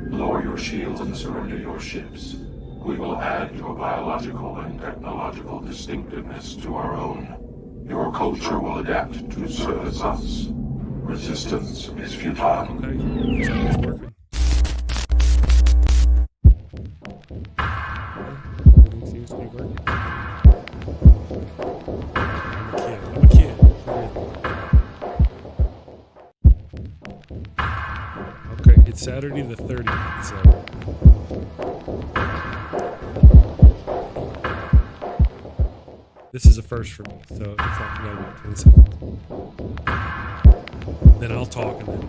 Lower your shields and surrender your ships. We will add your biological and technological distinctiveness to our own. Your culture will adapt to service us. Resistance is futile. Okay, it's working. Everything seems to be working. I'm a kid. Okay, it's Saturday the 30th. So. This is a first for me, so it's like you gotta be 10 seconds. Then I'll talk and then.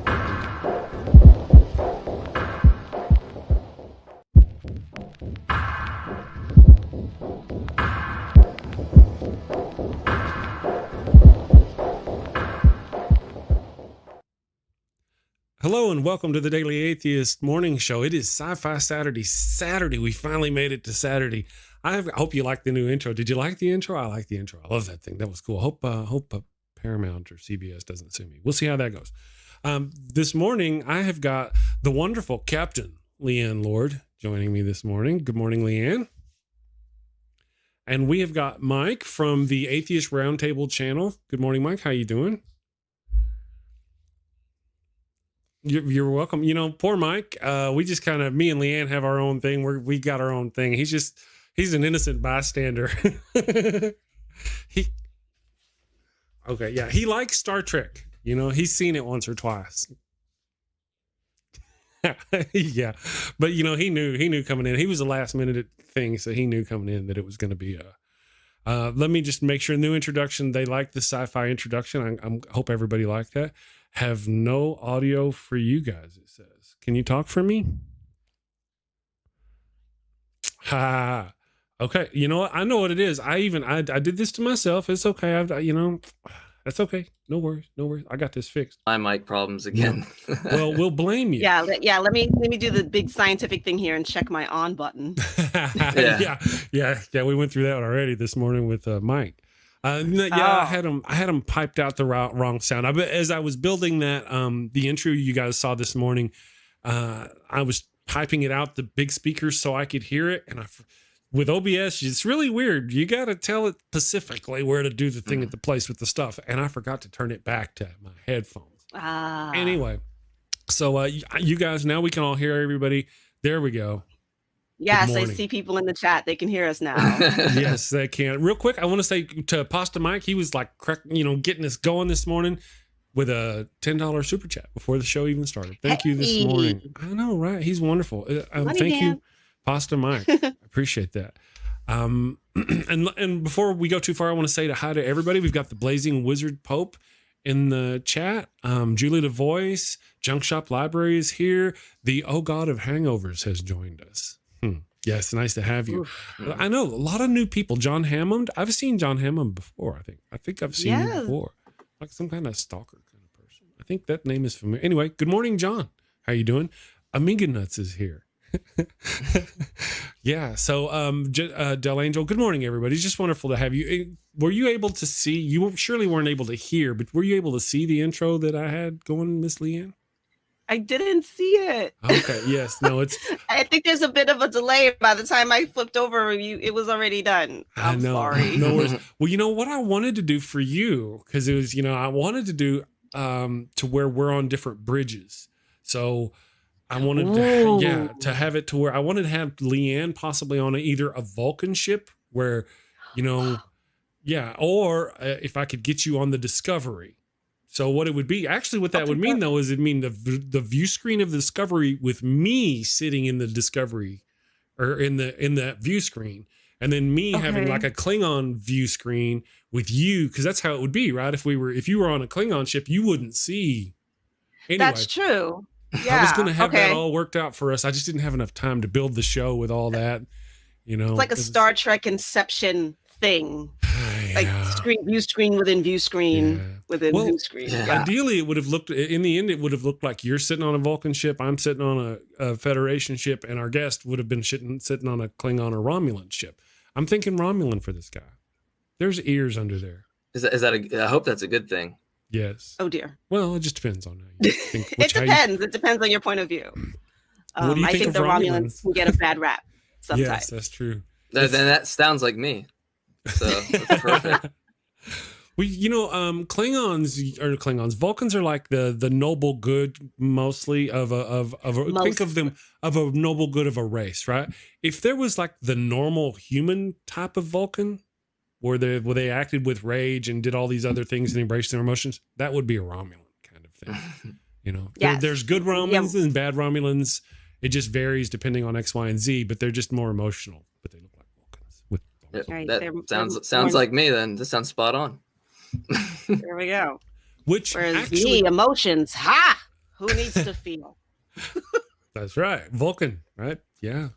Hello and welcome to the Daily Atheist Morning Show. It is Sci-Fi Saturday. We finally made it to Saturday. I hope you like the new intro. Did you like the intro? I like the intro. I love that thing. That was cool. Hope Paramount or CBS doesn't sue me. We'll see how that goes. This morning, I have got the wonderful Captain Leighann Lord joining me this morning. Good morning, Leighann. And we have got Mike from the Atheist Round Table channel. Good morning, Mike. How you doing? You're welcome. You know, poor Mike. We just kind of, me and Leighann have our own thing. We got our own thing. He's an innocent bystander. He likes Star Trek. You know, he's seen it once or twice. Yeah, but you know, he knew coming in. He was a last minute thing, so he knew coming in that it was going to be let me just make sure. New introduction. They like the sci-fi introduction. I hope everybody liked that. Have no audio for you guys, it says. Can you talk for me? Ha. Okay. You know what? I know what it is. I did this to myself. It's okay. That's okay. No worries. I got this fixed. My mic problems again. Well, we'll blame you. Yeah. Let me do the big scientific thing here and check my on button. Yeah. We went through that already this morning with Mike. I had them piped out the wrong sound. As I was building that, the intro you guys saw this morning, I was piping it out the big speakers so I could hear it. And with OBS, it's really weird. You got to tell it specifically where to do the thing at the place with the stuff. And I forgot to turn it back to my headphones. Anyway, so you guys, now we can all hear everybody. There we go. Yes, I see people in the chat. They can hear us now. Yes, they can. Real quick, I want to say to Pasta Mike, he was like, getting us going this morning with a $10 super chat before the show even started. Thank you this morning. I know, right? He's wonderful. Thank you, Pasta Mike. I appreciate that. And before we go too far, I want to say hi to everybody. We've got the Blazing Wizard Pope in the chat. Julie the Voice, Junk Shop Library is here. The Oh God of Hangovers has joined us. Yes, nice to have you. I know a lot of new people. John Hammond. I've seen John Hammond before. I think I've seen you before, like some kind of stalker kind of person. I think that name is familiar. Anyway, good morning, John. How you doing? Amiga Nuts is here. Yeah. So, Del Angel. Good morning, everybody. It's just wonderful to have you. Were you able to see? You surely weren't able to hear, but were you able to see the intro that I had going, Miss Leighann? I didn't see it. Okay. Yes. No, I think there's a bit of a delay. By the time I flipped over, it was already done. I'm sorry. No worries. Well, you know what I wanted to do for you, because it was, I wanted to do to where we're on different bridges. So I wanted to have it to where I wanted to have Leighann possibly on either a Vulcan ship where, or if I could get you on the Discovery. So what it would be, actually what that would mean though, is it'd mean the view screen of the Discovery with me sitting in the Discovery or in that view screen. And then me having like a Klingon view screen with you. Cause that's how it would be, right? If you were on a Klingon ship, you wouldn't see. Anyway, that's true. Yeah. I was going to have that all worked out for us. I just didn't have enough time to build the show with all that, It's like a Star Trek Inception thing. Like view screen within view screen within view screen. Yeah. Ideally, it would have looked, in the end, it would have looked like you're sitting on a Vulcan ship, I'm sitting on a Federation ship, and our guest would have been sitting on a Klingon or Romulan ship. I'm thinking Romulan for this guy. There's ears under there. Is that I hope that's a good thing. Yes. Oh dear. Well, it just depends on how you think. It depends on your point of view. What do you I think of the Romulans can get a bad rap sometimes. Yes, that's true. Then that sounds like me. So that's perfect. Klingons, Vulcans are like the noble good mostly think of them of a noble good of a race, right? If there was like the normal human type of Vulcan, where they acted with rage and did all these other things and embraced their emotions, that would be a Romulan kind of thing. Yes. There's good Romulans and bad Romulans. It just varies depending on X, Y, and Z, but they're just more emotional. But they look like Vulcans with Yep, right, that sounds like me. Then this sounds spot on. There we go. Whereas actually, emotions, who needs to feel? That's right, Vulcan, right? Yeah.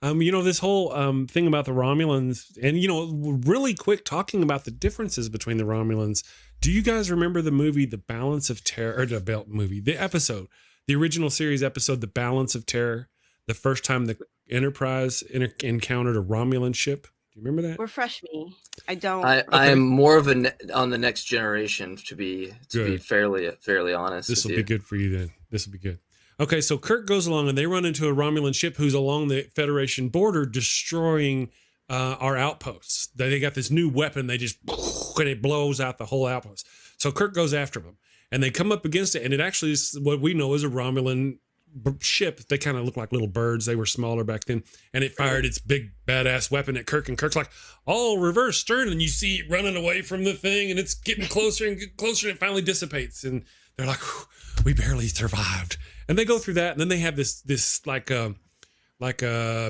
This whole thing about the Romulans, and really quick talking about the differences between the Romulans. Do you guys remember the movie The Balance of Terror, or the original series episode, The Balance of Terror? The first time the Enterprise encountered a Romulan ship. Do you remember that? Refresh me. I don't. I am more of on the Next Generation to be fairly honest. This will be good for you then. This will be good. Okay, so Kirk goes along and they run into a Romulan ship who's along the Federation border destroying our outposts. They got this new weapon. They just and it blows out the whole outpost. So Kirk goes after them and they come up against it, and it actually is what we know as a Romulan ship. They kind of look like little birds. They were smaller back then, and it fired its big badass weapon at Kirk, and Kirk's like, "Oh, reverse stern," and you see it running away from the thing, and it's getting closer and closer, and it finally dissipates, and they're like, "We barely survived." And they go through that, and then they have this like a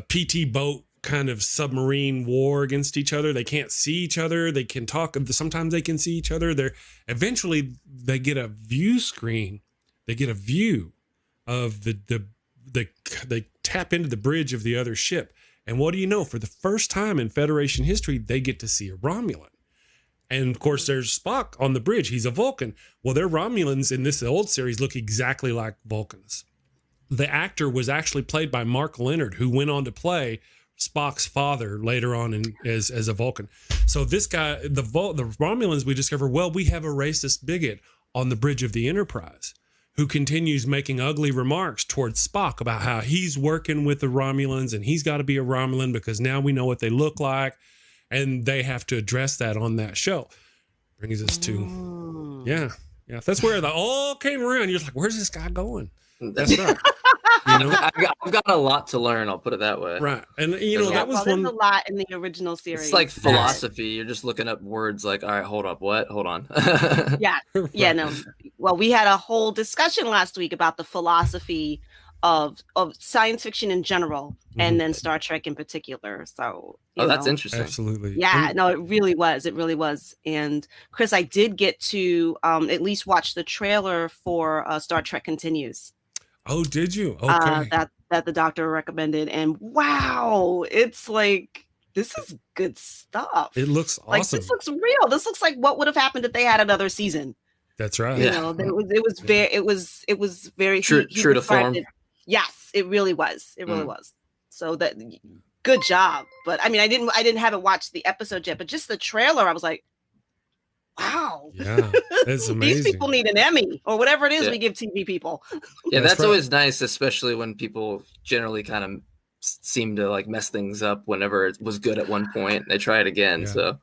PT boat kind of submarine war against each other. They can't see each other. They can talk. Sometimes they can see each other. Eventually they get a view screen. They get a view of they tap into the bridge of the other ship. And what do you know? For the first time in Federation history, they get to see a Romulan. And of course, there's Spock on the bridge. He's a Vulcan. Well, their Romulans in this old series look exactly like Vulcans. The actor was actually played by Mark Leonard, who went on to play Spock's father later on as a Vulcan. So this guy, the Romulans, we discover, we have a racist bigot on the bridge of the Enterprise who continues making ugly remarks towards Spock about how he's working with the Romulans and he's got to be a Romulan because now we know what they look like. And they have to address that on that show. Brings us to, yeah. That's where they all came around. You're like, where's this guy going? That's right. I've got a lot to learn. I'll put it that way. Right, and that was there's a lot in the original series. It's like philosophy. You're just looking up words. Like, all right, hold up, what? Hold on. Yeah, no. Well, we had a whole discussion last week about the philosophy of science fiction in general, and then Star Trek in particular. So that's interesting. Absolutely. Yeah, no, it really was. And Chris, I did get to at least watch the trailer for Star Trek Continues. Oh, did you? Okay. That the doctor recommended, and wow, it's like, this is good stuff. It looks awesome. Like, this looks real. This looks like what would have happened if they had another season. That's right. It was very true to form. Yes, it really was. It really was. So that, good job. But I mean, I haven't watched the episode yet, but just the trailer, I was like, wow. Yeah, it's amazing. These people need an Emmy or whatever it is we give TV people. Yeah, that's right. Always nice, especially when people generally kind of seem to like mess things up whenever it was good at one point. They try it again. Yeah. So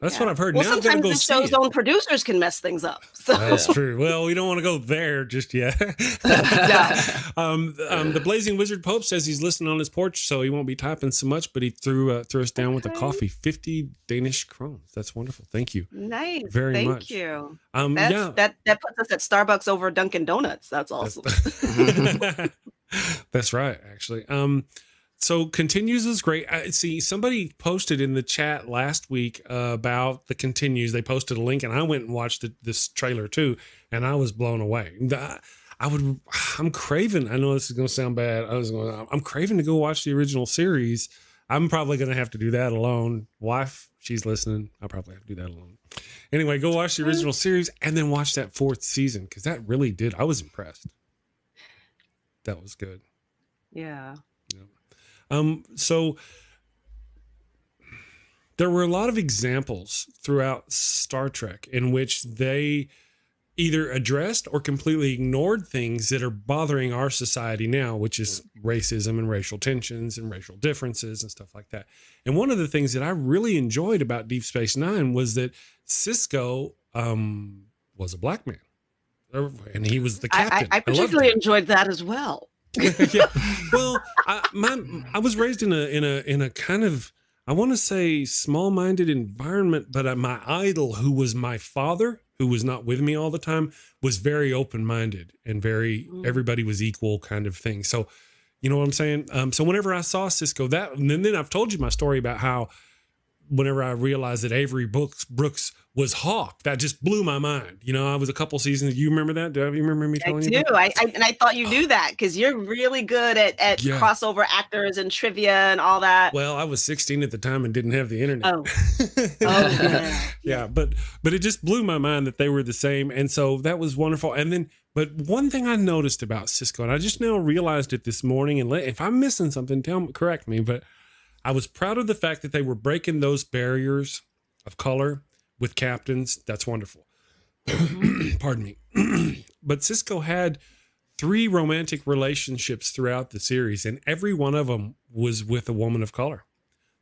that's what I've heard. Well, now sometimes the show's own producers can mess things up. So. That's true. Well, we don't want to go there just yet. The Blazing Wizard Pope says he's listening on his porch, so he won't be typing so much, but he threw us down with a coffee. 50 Danish krones. That's wonderful. Thank you. Nice. Very much. Thank you. That puts us at Starbucks over Dunkin' Donuts. That's awesome. That's right, actually. So Continues is great. See, somebody posted in the chat last week about the Continues. They posted a link, and I went and watched this trailer too, and I was blown away. I'm craving. I know this is going to sound bad. I'm craving to go watch the original series. I'm probably going to have to do that alone. Wife, she's listening. I'll probably have to do that alone. Anyway, go watch the original series and then watch that 4th season, because that really did. I was impressed. That was good. Yeah. So there were a lot of examples throughout Star Trek in which they either addressed or completely ignored things that are bothering our society now, which is racism and racial tensions and racial differences and stuff like that. And one of the things that I really enjoyed about Deep Space Nine was that Sisko was a black man, and he was the captain. I particularly enjoyed that as well. Yeah. Well, I was raised in a kind of, I want to say, small-minded environment, but my idol, who was my father, who was not with me all the time, was very open-minded and very everybody was equal kind of thing. So, you know what I'm saying? So whenever I saw Sisko, that, and then I've told you my story about how whenever I realized that Avery Brooks was Hawk, that just blew my mind. You know, I was a couple seasons. You remember that? Do you remember me telling you? I do. I thought you knew that because you're really good at crossover actors and trivia and all that. Well, I was 16 at the time and didn't have the internet. Oh yeah. Yeah, but it just blew my mind that they were the same, and so that was wonderful. And then, but one thing I noticed about Sisko, and I just now realized it this morning, and if I'm missing something, correct me, but I was proud of the fact that they were breaking those barriers of color with captains. That's wonderful. Pardon me. But Sisko had 3 romantic relationships throughout the series, and every one of them was with a woman of color.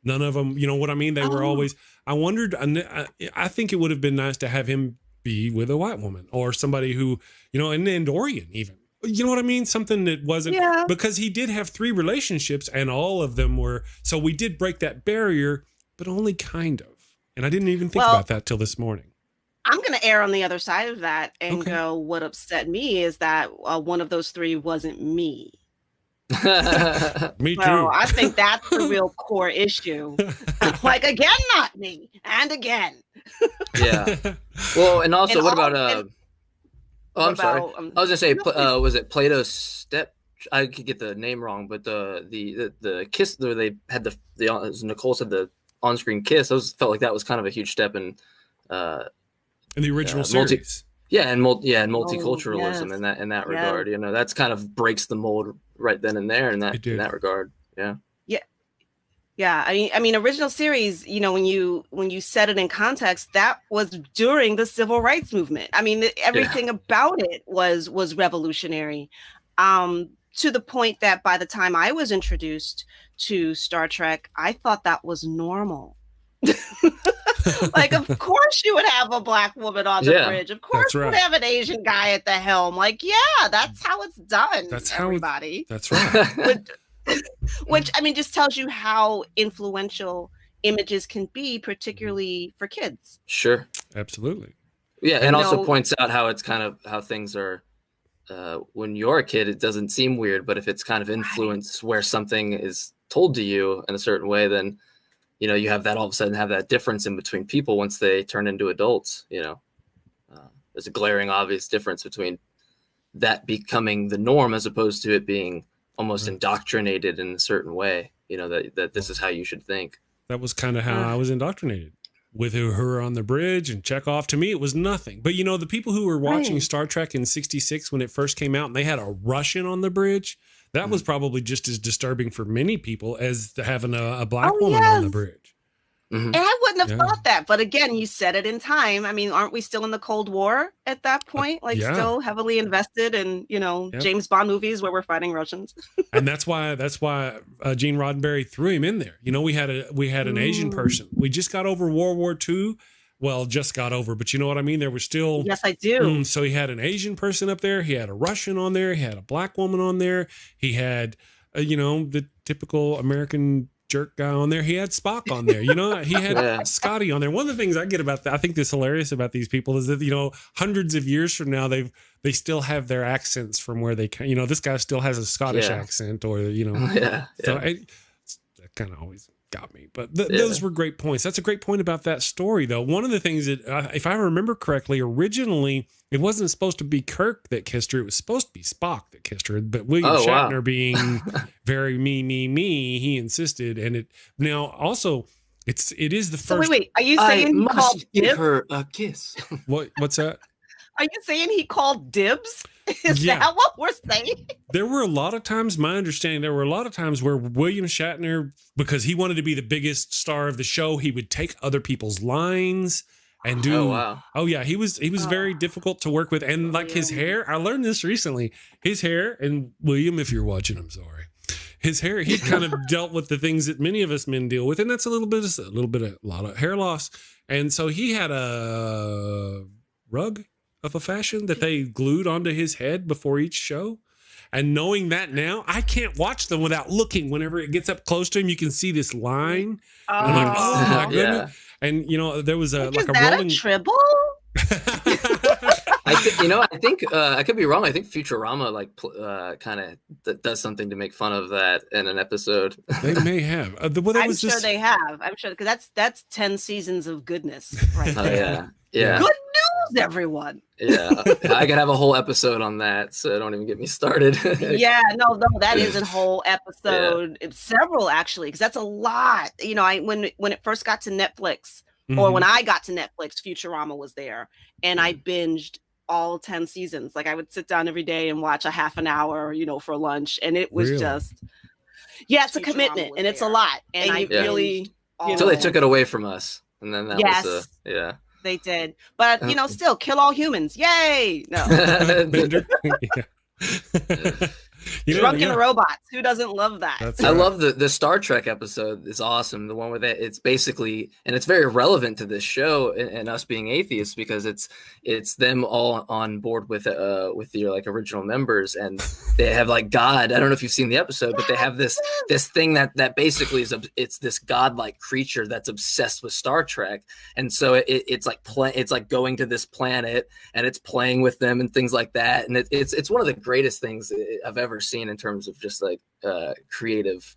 None of them, you know what I mean? They were always, I wondered, I think it would have been nice to have him be with a white woman or somebody who, you know, an Andorian even. You know what I mean? Something that wasn't, because he did have 3 relationships and all of them were, so we did break that barrier, but only kind of. And I didn't even think about that till this morning. I'm going to err on the other side of that and go, what upset me is that one of those 3 wasn't me. Me too. So I think that's the real core issue. Like, again, not me. And again. Yeah. Well, and also, what about... I'm sorry. I was gonna say, was it Plato's Step? I could get the name wrong, but the kiss where they had the Nicole said the on-screen kiss. Felt like that was kind of a huge step in the original series. Multiculturalism in that regard. You know, that's kind of breaks the mold right then and there in that regard. Yeah. Yeah, I mean, original series, you know, when you set it in context, that was during the civil rights movement. I mean, everything about it was revolutionary, to the point that by the time I was introduced to Star Trek, I thought that was normal. Like, of course you would have a black woman on the bridge. Of course you would have an Asian guy at the helm. Like, yeah, that's how it's done. That's everybody. That's right. Which, I mean, just tells you how influential images can be, particularly for kids. Sure. Absolutely. Yeah. And also points out how it's kind of how things are when you're a kid, it doesn't seem weird, but if it's kind of influenced where something is told to you in a certain way, then, you know, you have that all of a sudden have that difference in between people once they turn into adults, you know. There's a glaring obvious difference between that becoming the norm as opposed to it being almost indoctrinated in a certain way, you know, that this is how you should think. That was kind of how I was indoctrinated with her on the bridge and Chekhov. To me, it was nothing. But, you know, the people who were watching Star Trek in '66 when it first came out and they had a Russian on the bridge, that was probably just as disturbing for many people as having a black woman on the bridge. Mm-hmm. And I wouldn't have thought that. But again, you said it in time. I mean, aren't we still in the Cold War at that point? Like still heavily invested in, you know, James Bond movies where we're fighting Russians. And that's why Gene Roddenberry threw him in there. You know, we had an Asian person. We just got over World War II. Well, just got over, but you know what I mean? There was still... Yes, I do. So he had an Asian person up there. He had a Russian on there. He had a black woman on there. He had, you know, the typical American jerk guy on there. He had Spock on there. You know, he had Scotty on there. One of the things I get about that, I think this hilarious about these people is that, you know, hundreds of years from now, they still have their accents from where they can, you know, this guy still has a Scottish accent or, you know, that kind of always got me. But those were great points. That's a great point about that story, though. One of the things that, if I remember correctly, originally it wasn't supposed to be Kirk that kissed her. It was supposed to be Spock that kissed her. But William Shatner being very me, he insisted. And it now also it is the first. So wait. Are you saying he called give her a kiss? What's that? Are you saying he called dibs? Is that what we're saying? There were a lot of times, my understanding, where William Shatner, because he wanted to be the biggest star of the show, he would take other people's lines and do. Oh, wow. Oh yeah, he was very difficult to work with, and like his hair. I learned this recently. His hair, and William, if you're watching, I'm sorry. His hair, he kind of dealt with the things that many of us men deal with, and that's a lot of hair loss. And so he had a rug of a fashion that they glued onto his head before each show. And knowing that now, I can't watch them without looking. Whenever it gets up close to him, you can see this line. Oh, I'm like, oh my goodness. Yeah. And you know, there was a is like a that rolling a tribble? I think I could be wrong. I think Futurama kind of does something to make fun of that in an episode. They may have. I'm sure they have. I'm sure because that's 10 seasons of goodness, right? Oh there. yeah. Good news, everyone. Yeah, I could have a whole episode on that, so don't even get me started. Yeah, no, that is a whole episode. It's several actually, because that's a lot. You know, when it first got to Netflix, or when I got to Netflix, Futurama was there, and I binged all 10 seasons. Like I would sit down every day and watch a half an hour, you know, for lunch, and it was just, it's a commitment, and it's a lot, and I really until they took it away from us, and then that was they did, but you know, still kill all humans, yay! No, drunken robots. Who doesn't love that? I love the Star Trek episode. Is awesome. The one where it's basically, and it's very relevant to this show and us being atheists, because it's them all on board with your like original members, and they have like God. I don't know if you've seen the episode, but they have this thing that basically it's this godlike creature that's obsessed with Star Trek, and so it's like going to this planet and it's playing with them and things like that, and it's one of the greatest things I've ever seen in terms of just like creative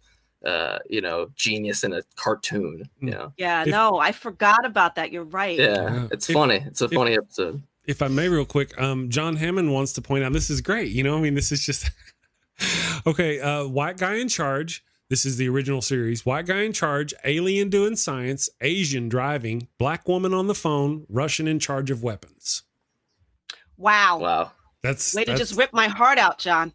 genius in a cartoon, you know. I forgot about that. You're right. It's funny. It's a funny episode. If I may, real quick, John Hammond wants to point out, this is great, you know, I mean, this is just okay. White guy in charge. This is the original series. White guy in charge, alien doing science, Asian driving, black woman on the phone, Russian in charge of weapons. Wow. That's way to just rip my heart out, John.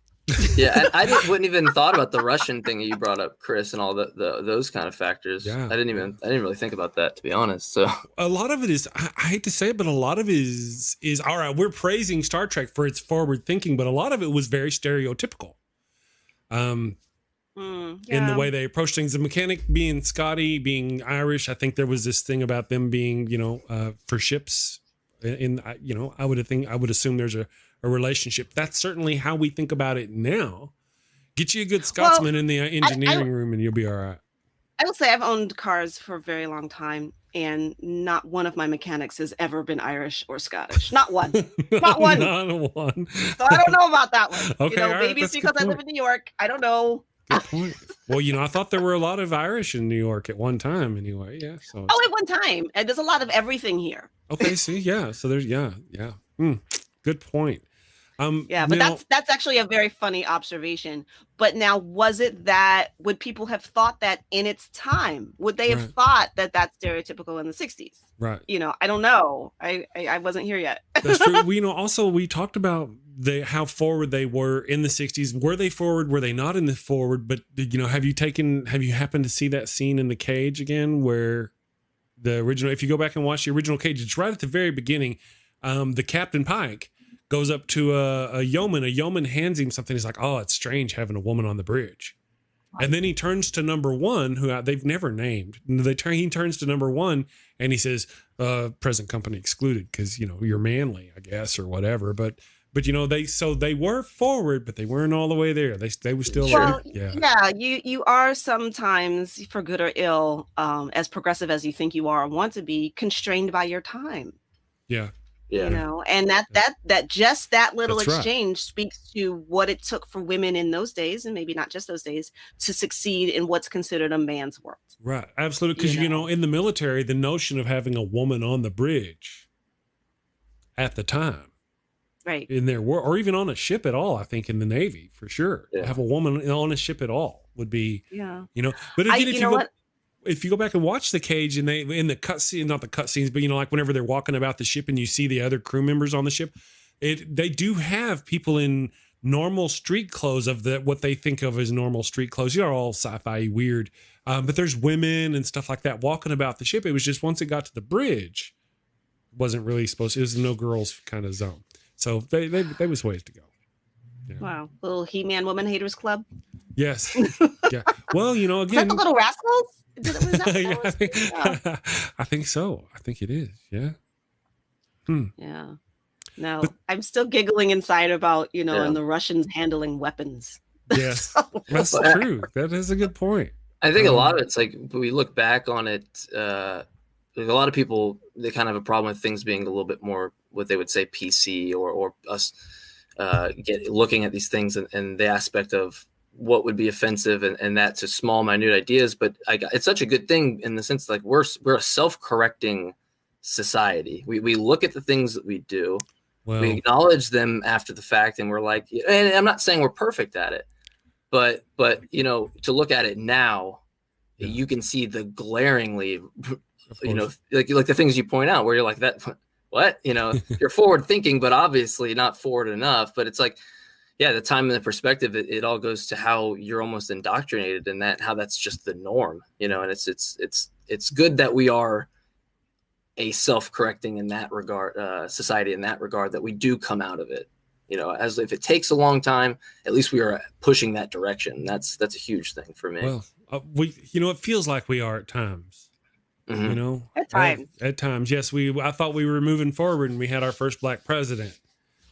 Yeah, I wouldn't even thought about the Russian thing that you brought up, Chris, and all those kind of factors. Yeah. I didn't really think about that, to be honest. So a lot of it is, I hate to say it, but a lot of it is all right. We're praising Star Trek for its forward thinking, but a lot of it was very stereotypical. In the way they approach things. The mechanic being Scotty, being Irish, I think there was this thing about them being, for ships. I would assume there's a relationship. That's certainly how we think about it now. Get you a good Scotsman in the engineering room and you'll be all right. I will say I've owned cars for a very long time, and not one of my mechanics has ever been Irish or Scottish. Not one. Not one. Not one. So I don't know about that one. Okay, maybe it's because I live in New York. I don't know. Good point. Well, I thought there were a lot of Irish in New York at one time anyway. Yeah. So at one time. And there's a lot of everything here. Okay, see, yeah. So there's good point. But that's actually a very funny observation. But now, would people have thought that in its time? Would they have thought that that's stereotypical in the 60s? Right. I don't know. I wasn't here yet. That's true. Also, we talked about how forward they were in the 60s. Were they forward? Were they not in the forward? But, have you happened to see that scene in The Cage again, where the original, if you go back and watch the original Cage, it's right at the very beginning. The Captain Pike goes up to a yeoman hands him something. He's like, oh, it's strange having a woman on the bridge. And then he turns to number one, who they've never named. He turns to number one and he says, present company excluded, because, you're manly, I guess, or whatever. But they were forward, but they weren't all the way there. They were still you are sometimes, for good or ill, as progressive as you think you are or want to be, constrained by your time. Yeah. Yeah. And that little exchange speaks to what it took for women in those days, and maybe not just those days, to succeed in what's considered a man's world. Right. Absolutely. Because, in the military, the notion of having a woman on the bridge at the time, right, in their war, or even on a ship at all, I think in the Navy, for sure, have a woman on a ship at all would be, but again, if you go back and watch The Cage, and in the cut scene, not the cut scenes, but like whenever they're walking about the ship and you see the other crew members on the ship, they do have people in normal street clothes of what they think of as normal street clothes. You're all sci-fi weird, but there's women and stuff like that walking about the ship. It was just once it got to the bridge, wasn't really supposed to, it was a no girls kind of zone. So they was ways to go. Yeah. Wow. Little He-Man Woman Haters Club. Yes. Yeah. Well, you know, Was again. that the Little Rascals? I think so. I think it is. Yeah. Yeah. No, but, I'm still giggling inside about, you know, Yeah. and the Russians handling weapons. Yes. That's true. That is a good point. I think a lot of it's like, we look back on it, a lot of people, they kind of have a problem with things being a little bit more what they would say PC, or us looking at these things and the aspect of what would be offensive, and that to small, minute ideas. But it's such a good thing in the sense like we're a self-correcting society. We look at the things that we do, we acknowledge them after the fact, and we're like, and I'm not saying we're perfect at it, but you know, to look at it now, you can see the glaringly, you know, like the things you point out where you're like, that what, you know, you're forward thinking, but obviously not forward enough. But it's like, yeah, the time and the perspective, it all goes to how you're almost indoctrinated in that, how that's just the norm, you know. And it's good that we are a self-correcting in that regard, society in that regard, that we do come out of it, you know. As if it takes a long time, at least we are pushing that direction. That's a huge thing for me. Well, you know, it feels like we are at times. Mm-hmm. You know, at times. At times, yes. I thought we were moving forward, and we had our first black president.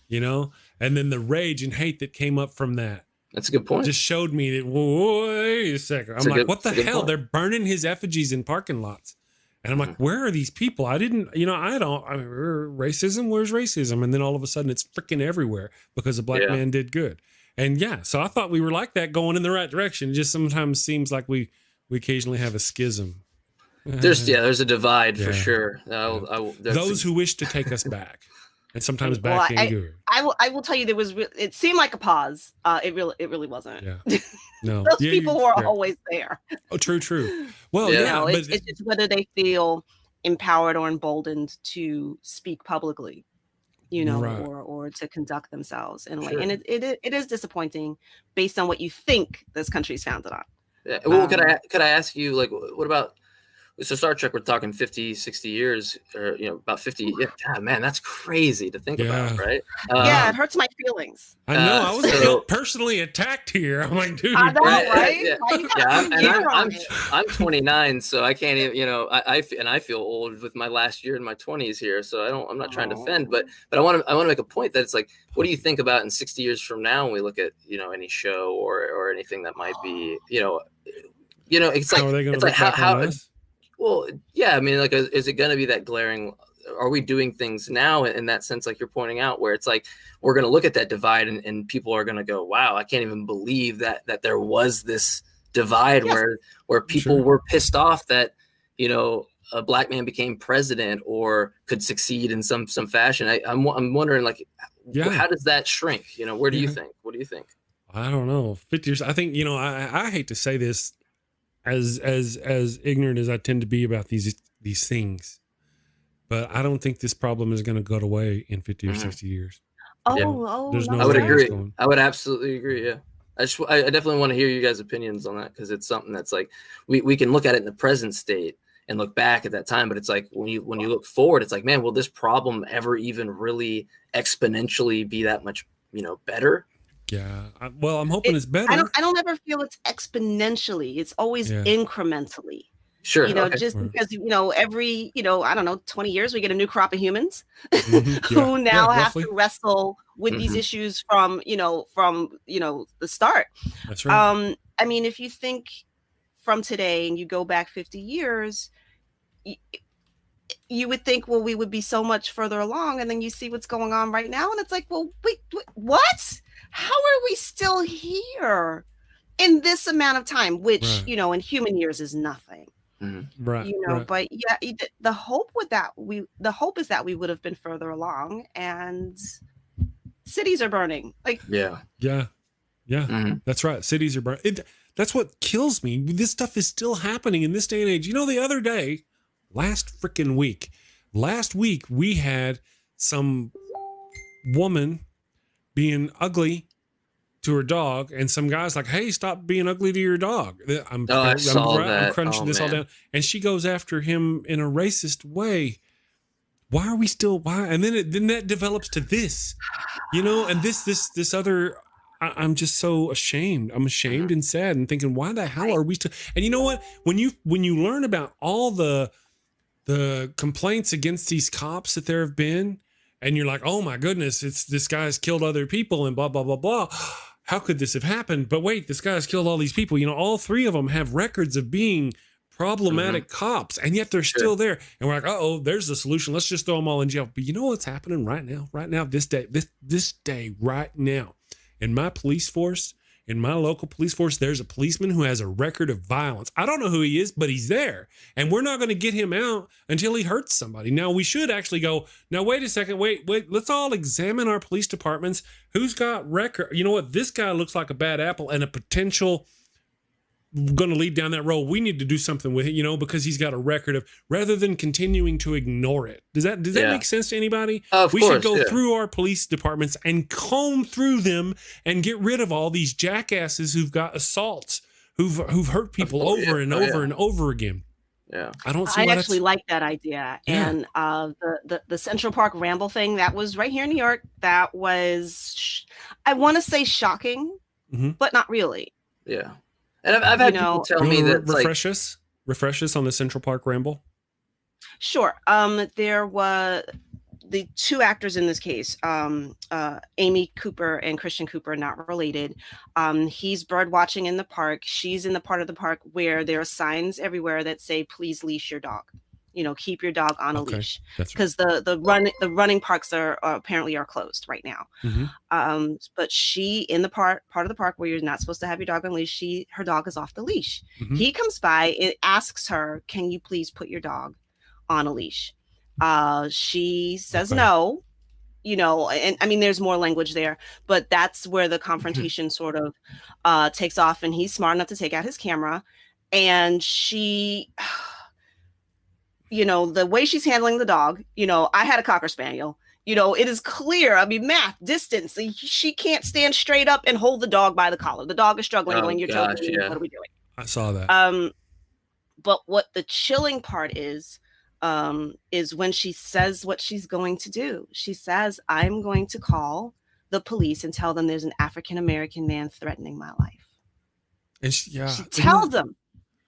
You know, and then the rage and hate that came up from that. That's a good point. Just showed me that. Wait a second. I'm like, what the hell? Point. They're burning his effigies in parking lots, and I'm like, where are these people? I didn't. You know, racism. Where's racism? And then all of a sudden, it's freaking everywhere because a black man did good. And yeah, so I thought we were like that, going in the right direction. It just sometimes seems like we occasionally have a schism. There's a divide for sure. Those who wish to take us back, and sometimes back in good. I will tell you, it seemed like a pause. It really wasn't. Yeah. No. Those people were always there. Oh, true. Well, but it's just whether they feel empowered or emboldened to speak publicly, you know, or to conduct themselves in a way. And it is disappointing based on what you think this country is founded on. Yeah. Well, could I ask you, like, what about, so Star Trek, we're talking 50, 60 years, or, you know, about 50. Yeah, God, man, that's crazy to think about, right? Yeah, it hurts my feelings. I know. I was personally attacked here. I'm like, dude. I know, right? I'm 29, so I can't even, you know, I feel old with my last year in my 20s here. So I'm not trying to offend, but I want to make a point that it's like, what do you think about in 60 years from now when we look at, you know, any show or anything that might be, you know, it's like, it's like how well, yeah, I mean, like, is it going to be that glaring? Are we doing things now in that sense, like you're pointing out, where it's like we're going to look at that divide and people are going to go, wow, I can't even believe that there was this divide where people were pissed off that, you know, a black man became president or could succeed in some fashion. I'm wondering, like, how does that shrink? You know, where do you think? What do you think? I don't know. 50 years. I think, you know, I hate to say this, as ignorant as I tend to be about these things, but I don't think this problem is going to go away in 50 or 60 years. There's no. I would agree. I would absolutely agree. Yeah, I definitely want to hear you guys' opinions on that, because it's something that's like we can look at it in the present state and look back at that time, but it's like when you look forward, it's like, man, will this problem ever even really exponentially be that much, you know, better? Yeah. Well, I'm hoping it's better. I don't ever feel it's exponentially. It's always incrementally. Sure. You know, just because, you know, every, you know, I don't know, 20 years, we get a new crop of humans who now have to wrestle with these issues from the start. That's right. I mean, if you think from today and you go back 50 years, you would think, well, we would be so much further along. And then you see what's going on right now. And it's like, well, wait, what? How are we still here in this amount of time, which, you know, in human years is nothing. Right. You know, but yeah, the hope is that we would have been further along, and cities are burning. Like, yeah. That's right. Cities are burning. That's what kills me. This stuff is still happening in this day and age. You know, the other day, last week, we had some woman being ugly to her dog, and some guy's like, hey, stop being ugly to your dog. I'm crunching this all down. And she goes after him in a racist way. why are we still, why? And then that develops to this, and this other, I'm just so ashamed. I'm ashamed and sad and thinking, why the hell are we still, and you know what? When you learn about all the complaints against these cops that there have been, and you're like, oh my goodness, this guy's killed other people and blah, blah, blah, blah. How could this have happened? But wait, this guy's killed all these people. All three of them have records of being problematic cops, and yet they're still there. And we're like, uh-oh, there's the solution. Let's just throw them all in jail. But you know what's happening right now, this day, right now, in my police force, in my local police force, there's a policeman who has a record of violence. I don't know who he is, but he's there. And we're not going to get him out until he hurts somebody. Now, we should actually go, now, wait a second, wait, let's all examine our police departments. Who's got record? You know what? This guy looks like a bad apple and a potential going to lead down that road. We need to do something with it, because he's got a record of, rather than continuing to ignore it. Does that make sense to anybody? Of we course, should go through our police departments and comb through them and get rid of all these jackasses who've got assaults, who've hurt people over and over again. Yeah, I actually like that idea. Yeah. And the Central Park Ramble thing, that was right here in New York. That was, I want to say shocking, but not really. Yeah. And I've had people tell me that refresh us on the Central Park Ramble. Sure. There were the two actors in this case, Amy Cooper and Christian Cooper, not related. He's bird watching in the park. She's in the part of the park where there are signs everywhere that say, please leash your dog. Keep your dog on a leash, because the running parks are apparently closed right now. But she, in the part of the park where you're not supposed to have your dog on leash, her dog is off the leash. He comes by and asks her, can you please put your dog on a leash? She says no, and I mean, there's more language there, but that's where the confrontation sort of takes off, and he's smart enough to take out his camera, and she, the way she's handling the dog, I had a Cocker Spaniel, it is clear. I mean, math, distance, she can't stand straight up and hold the dog by the collar. The dog is struggling going, you're joking. What are we doing? I saw that. But what the chilling part is when she says what she's going to do. She says, I'm going to call the police and tell them there's an African-American man threatening my life. And she tells them.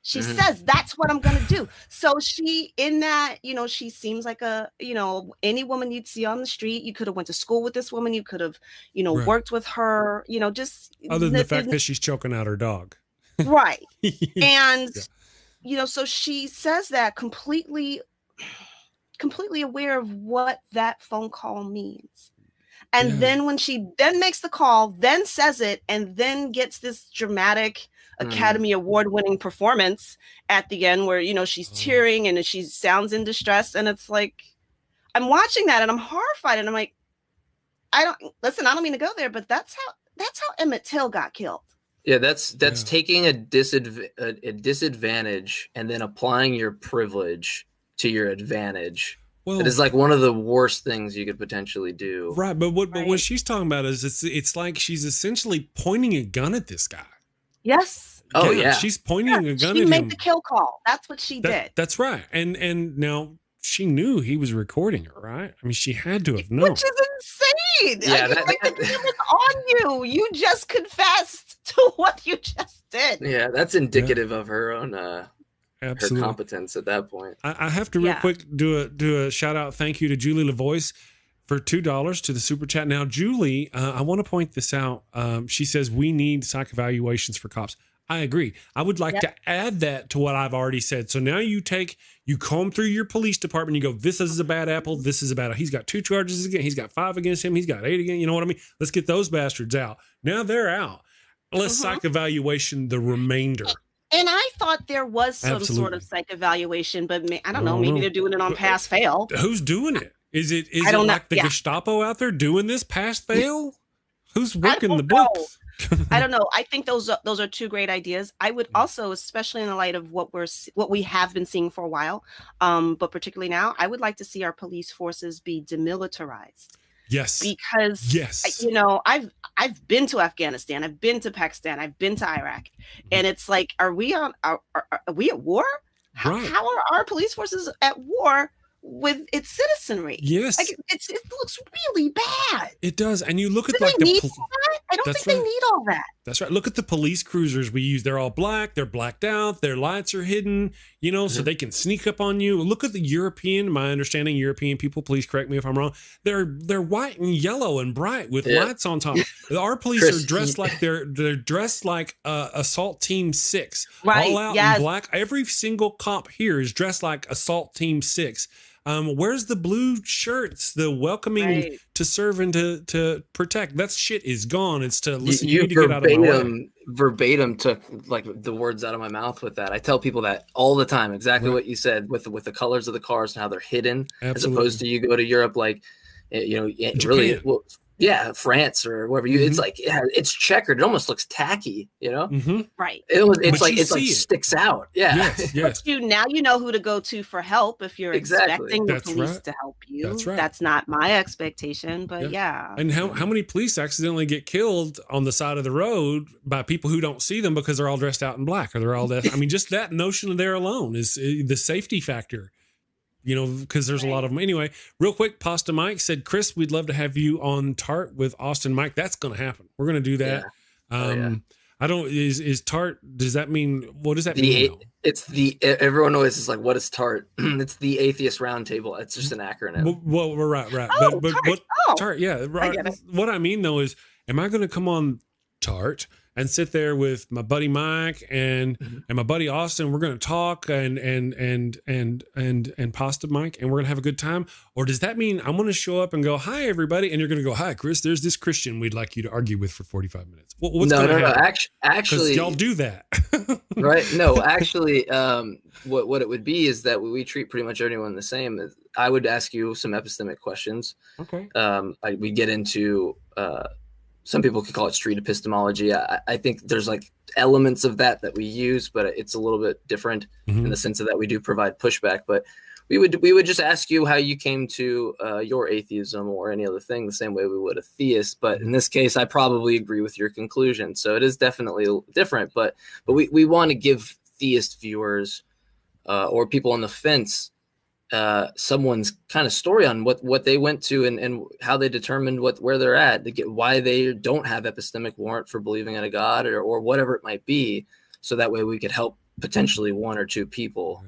She says, that's what I'm going to do. So she, in that, she seems like any woman you'd see on the street. You could have went to school with this woman. You could have, worked with her, just. Other than the fact that she's choking out her dog. Right. And, so she says that completely aware of what that phone call means. And then when she then makes the call, then says it, and then gets this dramatic Academy Award winning performance at the end where, she's tearing and she sounds in distress. And it's like, I'm watching that and I'm horrified. And I'm like, I don't mean to go there, but that's how Emmett Till got killed. Yeah, that's taking a disadvantage and then applying your privilege to your advantage. Well, it is like one of the worst things you could potentially do. Right, but what she's talking about is it's like she's essentially pointing a gun at this guy. Yes. Oh yeah. She's pointing a gun at him. She made the kill call. That's what she did. That's right. And now she knew he was recording her, right? I mean, she had to have known. Which is insane. Yeah, the camera's on you. You just confessed to what you just did. Yeah, that's indicative of her own her competence at that point. I have to real quick do a shout out thank you to Julie LaVoice for $2 to the super chat. Now, Julie, I want to point this out. She says we need psych evaluations for cops. I agree. I would like to add that to what I've already said. So now you comb through your police department. You go, this is a bad apple. This is a bad apple. He's got 2 charges again. He's got 5 against him. He's got 8 again. You know what I mean? Let's get those bastards out. Now they're out. Let's psych evaluation the remainder. And I thought there was some sort of psych evaluation, but I don't know. Maybe they're doing it on pass fail. Who's doing it? Is it like the Gestapo out there doing this pass fail? Who's working the books? I don't know. I think those are 2 great ideas. I would also, especially in the light of what we have been seeing for a while, but particularly now, I would like to see our police forces be demilitarized. Yes. Because I've been to Afghanistan, I've been to Pakistan, I've been to Iraq, and it's like, are we at war? Right. How are our police forces at war with its citizenry. Yes. Like it looks really bad. It does. And you look at Do like they need all that? I don't think they need all that. That's right. Look at the police cruisers we use. They're all black. They're blacked out. Their lights are hidden, you know, so they can sneak up on you. Look at the European, my understanding, European people, please correct me if I'm wrong. They're white and yellow and bright with lights on top. Our police are dressed like they're dressed like Assault Team 6. Right. All out in black. Every single cop here is dressed like Assault Team 6. Where's the blue shirts, the welcoming to serve and to protect? That shit is gone. It's to listen. You need to get out of my way. Verbatim took like the words out of my mouth with that. I tell people that all the time, exactly what you said with the colors of the cars and how they're hidden, as opposed to you go to Europe, like, you know, really, well, France or wherever you, it's like, it's checkered. It almost looks tacky, you know? Right. It's like sticks out. Yes. But now you know who to go to for help if you're expecting the police to help you. That's right. That's not my expectation, but And how many police accidentally get killed on the side of the road by people who don't see them because they're all dressed out in black or they're all I mean, just that notion there alone is the safety factor. You know, because there's a lot of them. Anyway, real quick, Pasta Mike said, Chris, we'd love to have you on Tart with Austin Mike. That's going to happen. We're going to do that. I don't, is Tart, does that mean, what does that mean? It's everyone always is like, what is Tart? It's the Atheist Round Table. It's just an acronym. Well, we're right. Oh, but Tart. Tart, what I mean though is, am I going to come on Tart and sit there with my buddy Mike and my buddy Austin? We're going to talk and Pasta Mike, and we're going to have a good time? Or does that mean I'm going to show up and go, hi everybody, and you're going to go, hi Chris, there's this Christian we'd like you to argue with for 45 minutes? What's going to happen? Actually, y'all do that. Right? No, actually, what it would be is that we treat pretty much everyone the same. I would ask you some epistemic questions. Okay. We get into some people could call it street epistemology. I think there's like elements of that we use, but it's a little bit different in the sense of that we do provide pushback. But we would just ask you how you came to your atheism or any other thing the same way we would a theist. But in this case, I probably agree with your conclusion. So it is definitely different. But we want to give theist viewers or people on the fence someone's kind of story on what they went to and how they determined where they're at, to get why they don't have epistemic warrant for believing in a God or whatever it might be, so that way we could help potentially one or two people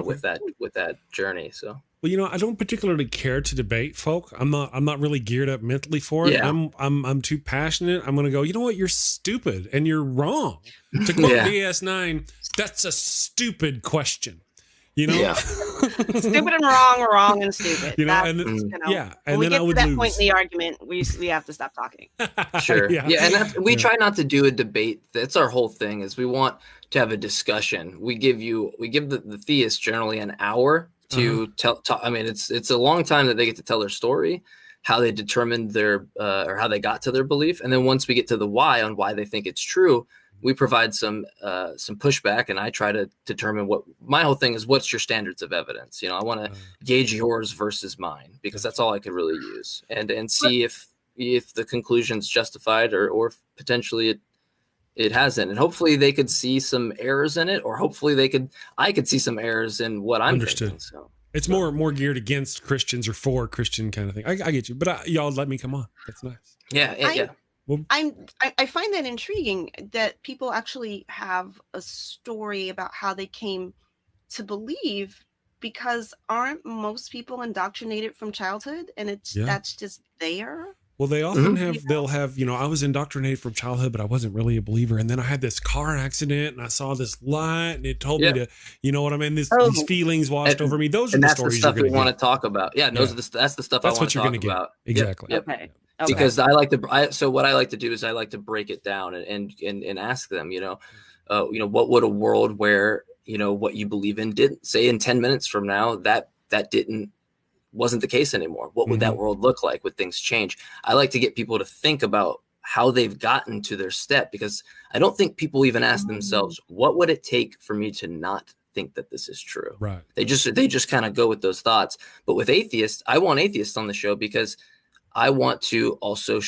with that journey. So, well, you know, I don't particularly care to debate folk. I'm not really geared up mentally for it. I'm too passionate. I'm going to go, you know what, you're stupid and you're wrong. To quote DS9, that's a stupid question. You know, stupid and wrong and stupid. You know, and when we get to that point in the argument, we have to stop talking. Sure, and we try not to do a debate. That's our whole thing. Is we want to have a discussion. We give the theists generally an hour to tell. I mean, it's a long time that they get to tell their story, how they determined their or how they got to their belief, and then once we get to the why on why they think it's true, we provide some pushback, and I try to determine what my whole thing is. What's your standards of evidence? You know, I want to gauge yours versus mine, because that's all I could really use, and see if the conclusion's justified or potentially it hasn't. And hopefully they could see some errors in it, or hopefully I could see some errors in what I'm thinking. So it's more geared against Christians or for Christian kind of thing. I get you, but y'all let me come on. That's nice. Yeah. I find that intriguing that people actually have a story about how they came to believe, because aren't most people indoctrinated from childhood, and that's just there? Well, they often they'll have, you know, I was indoctrinated from childhood, but I wasn't really a believer. And then I had this car accident and I saw this light and it told me to, you know what I mean? These feelings washed over me. Those are the stories you're going to want to talk about. Yeah, that's the stuff I want to talk about. Exactly. Yep. Okay. Because so what I like to do is I like to break it down and ask them, you know, what would a world where, you know, what you believe in didn't say in 10 minutes from now, that wasn't the case anymore. What would that world look like? Would things change? I like to get people to think about how they've gotten to their step, because I don't think people even ask themselves, what would it take for me to not think that this is true? Right. They just kind of go with those thoughts. But with atheists, I want atheists on the show because I want to also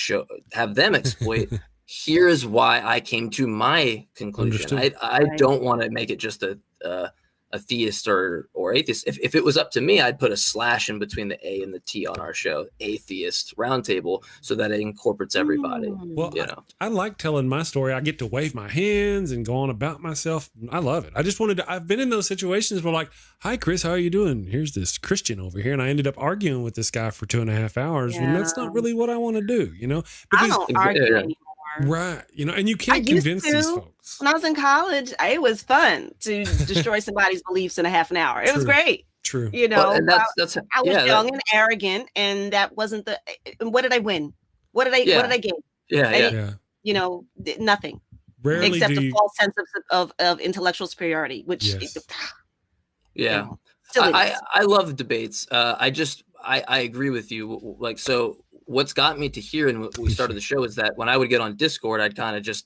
have them exploit. Here's why I came to my conclusion. I don't want to make it just a a theist or atheist. If it was up to me, I'd put a slash in between the A and the T on our show, Atheist Round Table, so that it incorporates everybody. Well, you know, I like telling my story. I get to wave my hands and go on about myself. I love it. I just wanted to, I've been in those situations where like, hi, Chris, how are you doing? Here's this Christian over here. And I ended up arguing with this guy for 2.5 hours. And that's not really what I want to do, you know? Because, I don't argue anymore. Right. You know, and you can't convince these folks. When I was in college, it was fun to destroy somebody's beliefs in a half an hour. It was great. True. You know, and that's I was young and arrogant, and that wasn't the. What did I win? What did I gain? Yeah. You know, nothing. Rarely except a false sense of intellectual superiority, which. Yeah. I love debates. I agree with you. Like, so what's got me to here and we started the show is that when I would get on Discord, I'd kind of just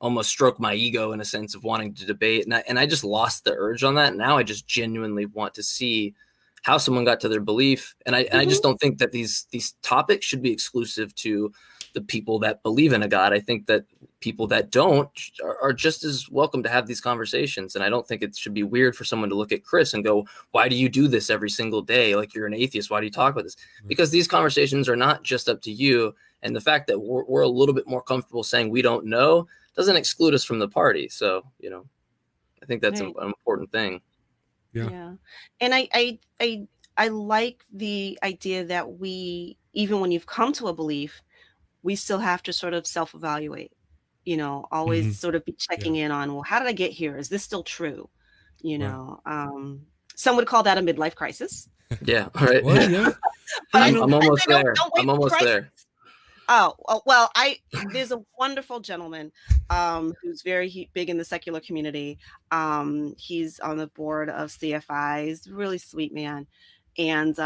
almost stroke my ego in a sense of wanting to debate. And I just lost the urge on that. Now I just genuinely want to see how someone got to their belief. And I just don't think that these topics should be exclusive to the people that believe in a God. I think that people that don't are just as welcome to have these conversations. And I don't think it should be weird for someone to look at Chris and go, why do you do this every single day? Like, you're an atheist. Why do you talk about this? Because these conversations are not just up to you. And the fact that we're a little bit more comfortable saying we don't know doesn't exclude us from the party. So, you know, I think that's an important thing. Yeah. And I like the idea that we, even when you've come to a belief, we still have to sort of self-evaluate, you know, always sort of be checking in on, well, how did I get here? Is this still true? You know, some would call that a midlife crisis. Yeah. All right. Well, yeah. But I'm almost there. I'm almost there. Oh, well, there's a wonderful gentleman who's very big in the secular community. He's on the board of CFI. He's a really sweet man. And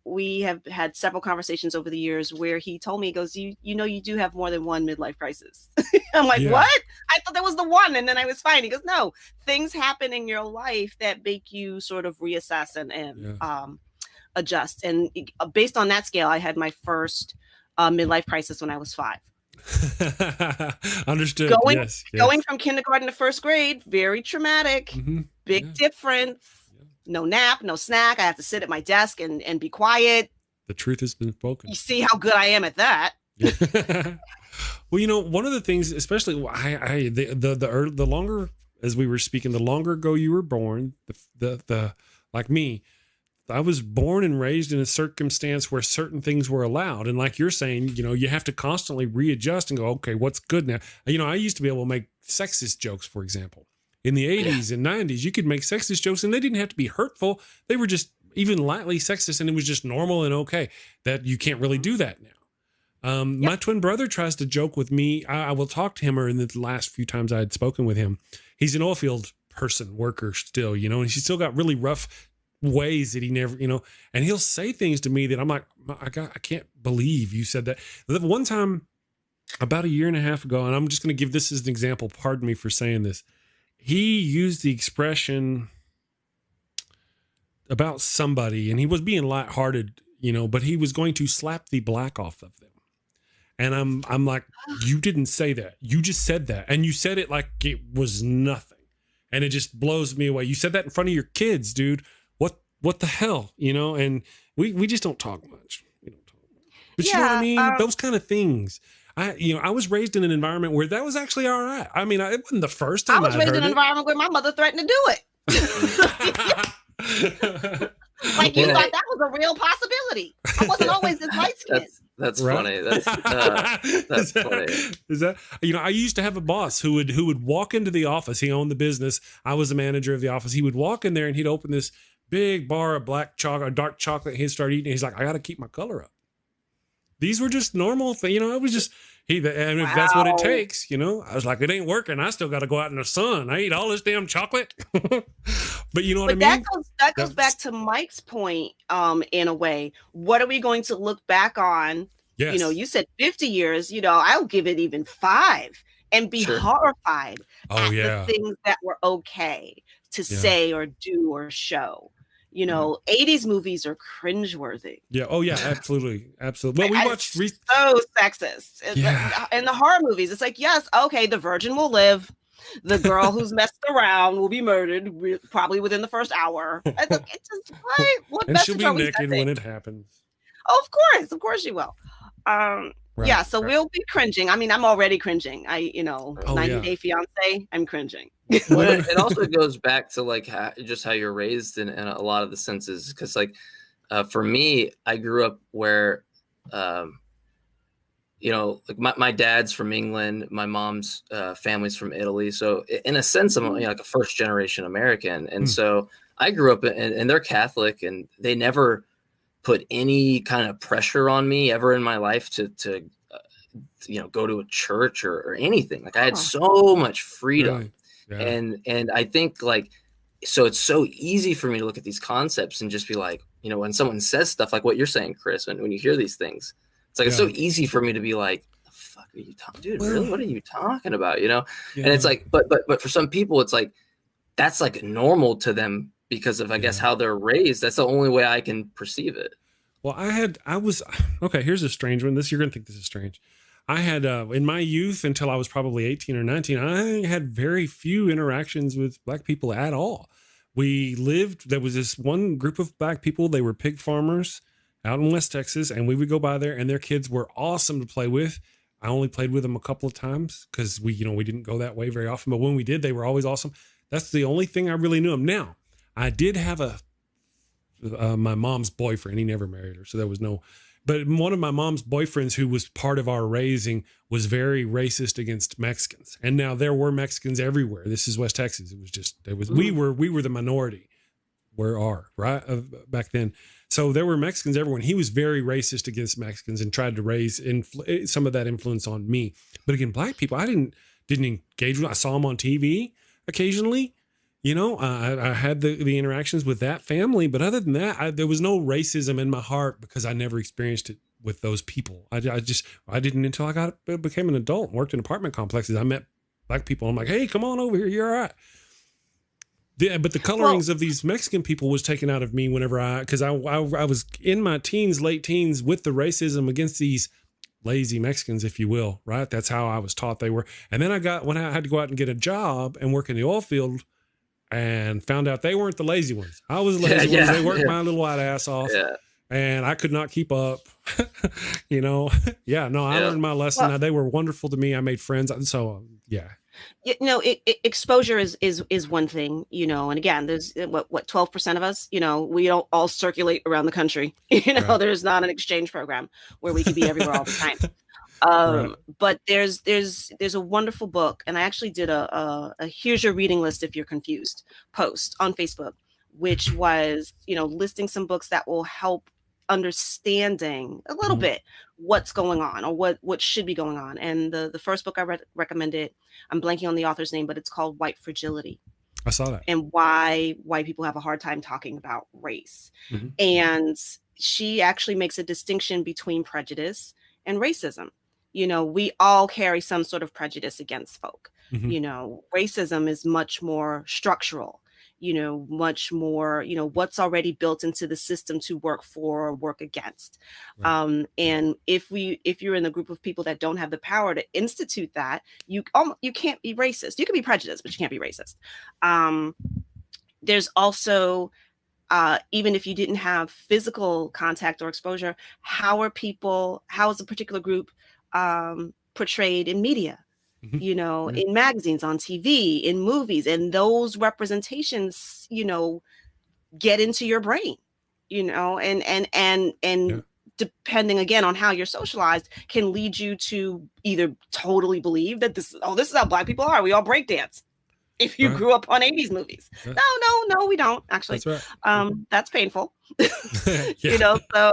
we have had several conversations over the years where he told me, he goes, you know, you do have more than one midlife crisis. I'm like, what? I thought that was the one. And then I was fine. He goes, no, things happen in your life that make you sort of reassess and adjust. And based on that scale, I had my first midlife crisis when I was 5. Understood. Going from kindergarten to first grade, very traumatic, big difference. No nap, no snack. I have to sit at my desk and be quiet. The truth has been spoken. You see how good I am at that. Well, you know, one of the things, especially the longer, as we were speaking, the longer ago you were born, the like me, I was born and raised in a circumstance where certain things were allowed. And like you're saying, you know, you have to constantly readjust and go, okay, what's good now? You know, I used to be able to make sexist jokes, for example. In the 80s and 90s, you could make sexist jokes and they didn't have to be hurtful. They were just even lightly sexist and it was just normal and okay. That you can't really do that now. My twin brother tries to joke with me. I will talk to him, or in the last few times I had spoken with him, he's an oil field worker still, you know, and he's still got really rough ways that he never, you know, and he'll say things to me that I'm like, I can't believe you said that. One time about 1.5 years ago, and I'm just going to give this as an example, pardon me for saying this. He used the expression about somebody, and he was being lighthearted, you know, but he was going to slap the black off of them. And I'm like, you didn't say that. You just said that. And you said it like it was nothing. And it just blows me away. You said that in front of your kids, dude. What the hell, you know? And we just don't talk much. We don't talk much. But you know what I mean? Those kind of things. I was raised in an environment where that was actually all right. I mean, it wasn't the first time I was raised in an environment where my mother threatened to do it. Like you thought that was a real possibility. I wasn't always this light skinned. That's funny. That's funny. Is that, you know, I used to have a boss who would walk into the office. He owned the business. I was the manager of the office. He would walk in there and he'd open this big bar of dark chocolate. He'd start eating. He's like, I got to keep my color up. These were just normal things, you know. It was just and if that's what it takes, you know. I was like, it ain't working. I still got to go out in the sun. I eat all this damn chocolate. But you know what I mean? That goes back to Mike's point, in a way. What are we going to look back on? Yes. You know, you said 50 years, you know, I'll give it even 5 and be horrified at the things that were okay to say or do or show. You know, 80s movies are cringeworthy. Yeah. Oh, yeah. Absolutely. Absolutely. Well, we watched so sexist. And the horror movies, it's like, yes, okay, the virgin will live. The girl who's messed around will be murdered probably within the first hour. It's just what And she'll message be are we naked sending? when it happens. Oh, of course she will. Yeah, so we'll be cringing. I mean, I'm already cringing. 90 Day Fiance, I'm cringing. Well, it also goes back to like how you're raised in a lot of the senses. Because like for me, I grew up where, like my dad's from England, my mom's family's from Italy. So in a sense, I'm like a first generation American. And so I grew up and they're Catholic, and they never put any kind of pressure on me ever in my life to go to a church or anything. Like I had so much freedom. Really? Yeah. And I think like, so it's so easy for me to look at these concepts and just be like, when someone says stuff like what you're saying, Chris, when you hear these things, it's like, it's so easy for me to be like, the fuck are you talking, dude? Really? What are you talking about? Yeah. And it's like, but for some people, it's like, that's like normal to them because of, I guess, how they're raised. That's the only way I can perceive it. Well, okay, here's a strange one. You're going to think this is strange. I had, in my youth, until I was probably 18 or 19, I had very few interactions with Black people at all. There was this one group of Black people. They were pig farmers out in West Texas, and we would go by there, and their kids were awesome to play with. I only played with them a couple of times because we didn't go that way very often. But when we did, they were always awesome. That's the only thing I really knew them. Now, I did have my mom's boyfriend. He never married her, so there was no. But one of my mom's boyfriends, who was part of our raising, was very racist against Mexicans. And now there were Mexicans everywhere. This is West Texas. We were the minority. Back then. So there were Mexicans everywhere. And he was very racist against Mexicans and tried to raise some of that influence on me. But again, Black people, I didn't engage with. I saw them on TV occasionally. I had the interactions with that family, but other than that, there was no racism in my heart because I never experienced it with those people. I didn't until I became an adult and worked in apartment complexes. I met Black people. I'm like, hey, come on over here. You're all right. But the colorings of these Mexican people was taken out of me because I was in my late teens with the racism against these lazy Mexicans, if you will, right? That's how I was taught they were. And then when I had to go out and get a job and work in the oil field, and found out they weren't the lazy ones. I was the lazy ones. They worked my little white ass off, and I could not keep up. I learned my lesson. Well, they were wonderful to me. I made friends, and so exposure is one thing, and again, there's what 12% of us, we don't all circulate around the country. There's not an exchange program where we could be everywhere all the time. But there's a wonderful book, and I actually did a here's your reading list if you're confused post on Facebook, which was listing some books that will help understanding a little bit what's going on or what should be going on. And the first book I recommended, I'm blanking on the author's name, but it's called White Fragility. I saw that. And why white people have a hard time talking about race. And she actually makes a distinction between prejudice and racism. We all carry some sort of prejudice against folk. Racism is much more structural, much more, what's already built into the system to work for or work against. Right. And if you're in the group of people that don't have the power to institute that, you can't be racist. You can be prejudiced, but you can't be racist. There's also, even if you didn't have physical contact or exposure, how is a particular group portrayed in media, in magazines, on TV, in movies, and those representations, get into your brain, and depending again on how you're socialized, can lead you to either totally believe that this is how Black people are. We all break dance. If you grew up on 80s movies. No, we don't actually. That's right. That's painful. So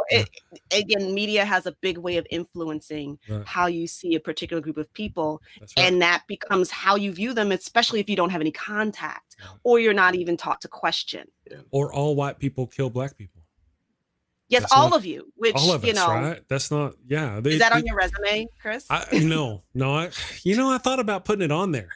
again, media has a big way of influencing how you see a particular group of people. And that becomes how you view them, especially if you don't have any contact or you're not even taught to question. Or all white people kill Black people. Yes, that's all not, of you, which, all of us, right? That's not, is that on your resume, Chris? No, I thought about putting it on there.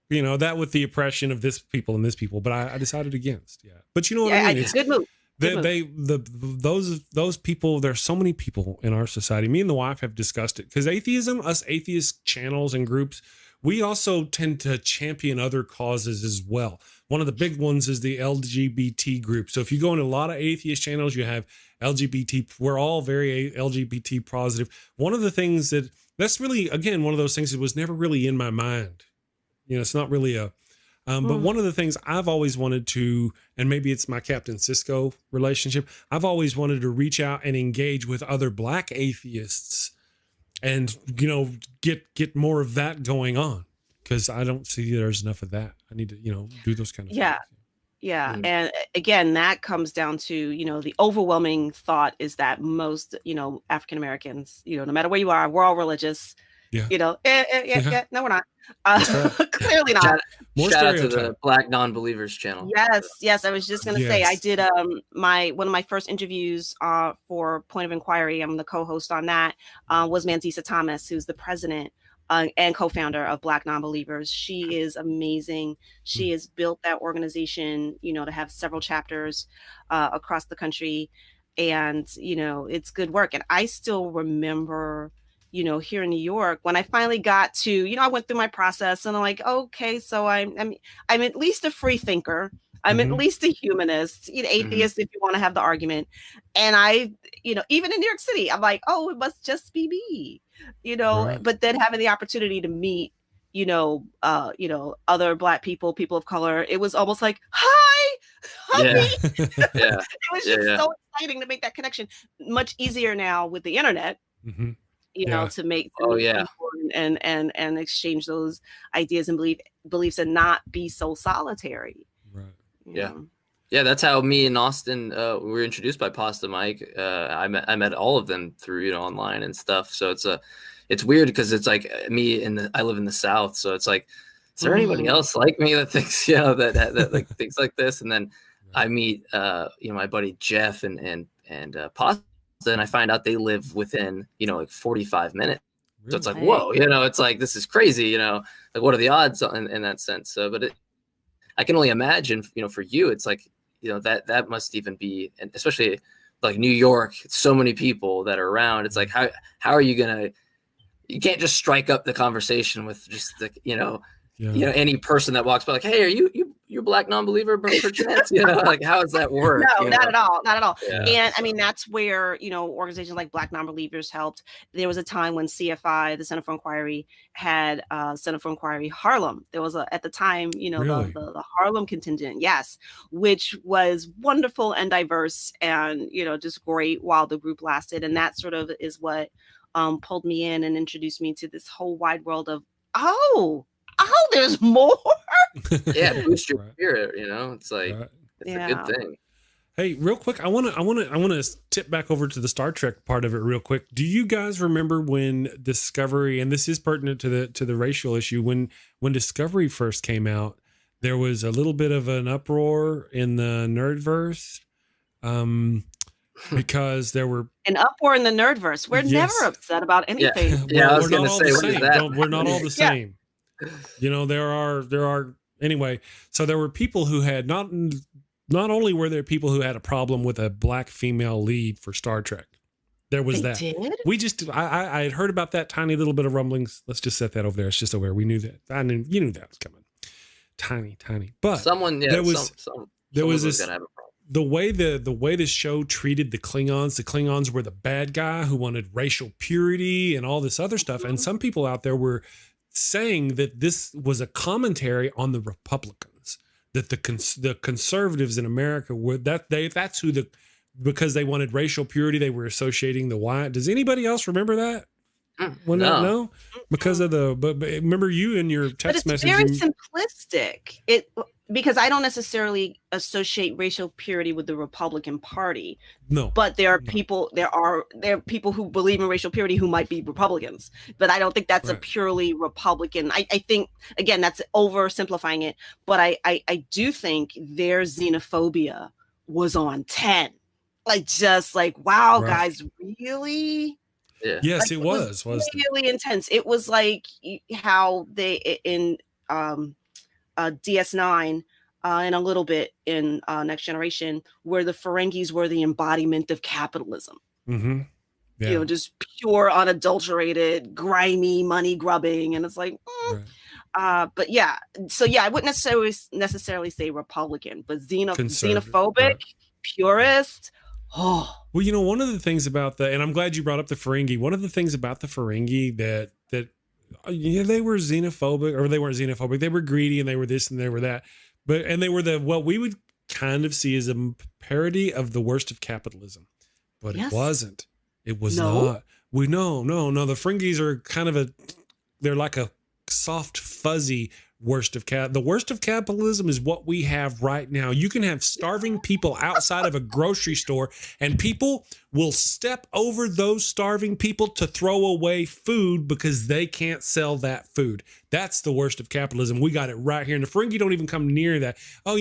That with the oppression of this people and this people, but I decided against. But you know what I mean? It's good move. Those people, there's so many people in our society. Me and the wife have discussed it because us atheist channels and groups, we also tend to champion other causes as well. One of the big ones is the LGBT group. So if you go into a lot of atheist channels, you have LGBT. We're all very LGBT positive. One of the things that's really, again, one of those things that was never really in my mind. You know, it's not really a, but one of the things I've always wanted to, and maybe it's my Captain Cisco relationship, I've always wanted to reach out and engage with other Black atheists and, you know, get more of that going on, because I don't see there's enough of that. I need to, you know, do those kind of things. Yeah. And again, that comes down to, you know, the overwhelming thought is that most, you know, African Americans, you know, no matter where you are, we're all religious. Yeah. You know, no, we're not. Clearly not. Shout out to the Black Non-Believers channel. Yes. I was just gonna say, I did one of my first interviews for Point of Inquiry. I'm the co-host on that. Was Mandisa Thomas, who's the president and co-founder of Black Non-Believers. She is amazing. She has built that organization, you know, to have several chapters across the country, and you know, it's good work. And I still remember, you know, here in New York, when I finally got to, you know, I went through my process and I'm like, okay, so I'm at least a free thinker. I'm at least a humanist, you know, atheist, if you want to have the argument. And I, you know, even in New York City, I'm like, oh, it must just be me, you know, but then having the opportunity to meet, you know, other Black people, people of color, it was almost like, hi. It was just so exciting to make that connection. Much easier now with the internet. You know, to make and exchange those ideas and beliefs and not be so solitary. Yeah, that's how me and Austin we were introduced by Pasta Mike. I met all of them through, you know, online and stuff. So it's weird because it's like I live in the South, so it's like, is there anybody else like me that thinks, you know, that like thinks like this? And then I meet you know, my buddy Jeff and Pasta. And I find out they live within, you know, like 45 minutes. So it's like, whoa, you know, it's like, this is crazy, you know, like what are the odds in that sense? So, but I can only imagine, you know, for you, it's like, you know, that must even be, and especially like New York, so many people that are around. It's like, how are you you can't just strike up the conversation with just the, you know, any person that walks by, like, hey, are you're Black non-believer perchance? You know, like, how does that work? No, not at all. And I mean, that's where, you know, organizations like Black Non-Believers helped. There was a time when CFI, the Center for Inquiry, had Center for Inquiry Harlem. There was at the time, you know, the Harlem contingent, which was wonderful and diverse and, you know, just great while the group lasted. And that sort of is what pulled me in and introduced me to this whole wide world of, there's more. Boost your spirit, you know. It's like it's a good thing. Hey, real quick, I want to tip back over to the Star Trek part of it real quick. Do you guys remember when Discovery, and this is pertinent to the racial issue, when Discovery first came out, there was a little bit of an uproar in the nerdverse, because there were an uproar in the nerdverse. We're never upset about anything. I was going to say, what is that? We're not all the same. You know, there are anyway. So there were people who had not only were there people who had a problem with a Black female lead for Star Trek. There was that. I had heard about that tiny little bit of rumblings. Let's just set that over there. It's just over there. We knew that. You knew that was coming. Tiny. But there was this. The way the show treated the Klingons were the bad guy who wanted racial purity and all this other stuff. And some people out there were saying that this was a commentary on the Republicans, that the conservatives in America were because they wanted racial purity, they were associating the white. Does anybody else remember that? No, because of but remember you in your text message. Very simplistic. Because I don't necessarily associate racial purity with the Republican Party. No, but there are people who believe in racial purity who might be Republicans, but I don't think that's a purely Republican. I think, again, that's oversimplifying it, but I do think their xenophobia was on 10. Like, just like, wow, guys, really? Yeah. Yes, it was really intense. It was like how they in DS9 and a little bit in Next Generation, where the Ferengis were the embodiment of capitalism. Mm-hmm. You know, just pure, unadulterated, grimy money grubbing, and it's like, But yeah, so yeah, I wouldn't necessarily say Republican, but xenophobic, right. purist. Oh, well, one of the things about and I'm glad you brought up the Ferengi. One of the things about the Ferengi that they were xenophobic, or they weren't xenophobic. They were greedy, and they were this and they were that. And they were what we would kind of see as a parody of the worst of capitalism, but it wasn't. It was not. No. The Ferengis are kind of they're like a soft, fuzzy worst of the worst of capitalism is what we have right now. You can have starving people outside of a grocery store, and people will step over those starving people to throw away food because they can't sell that food. That's the worst of capitalism. We got it right here. And the Ferengi don't even come near that. Oh,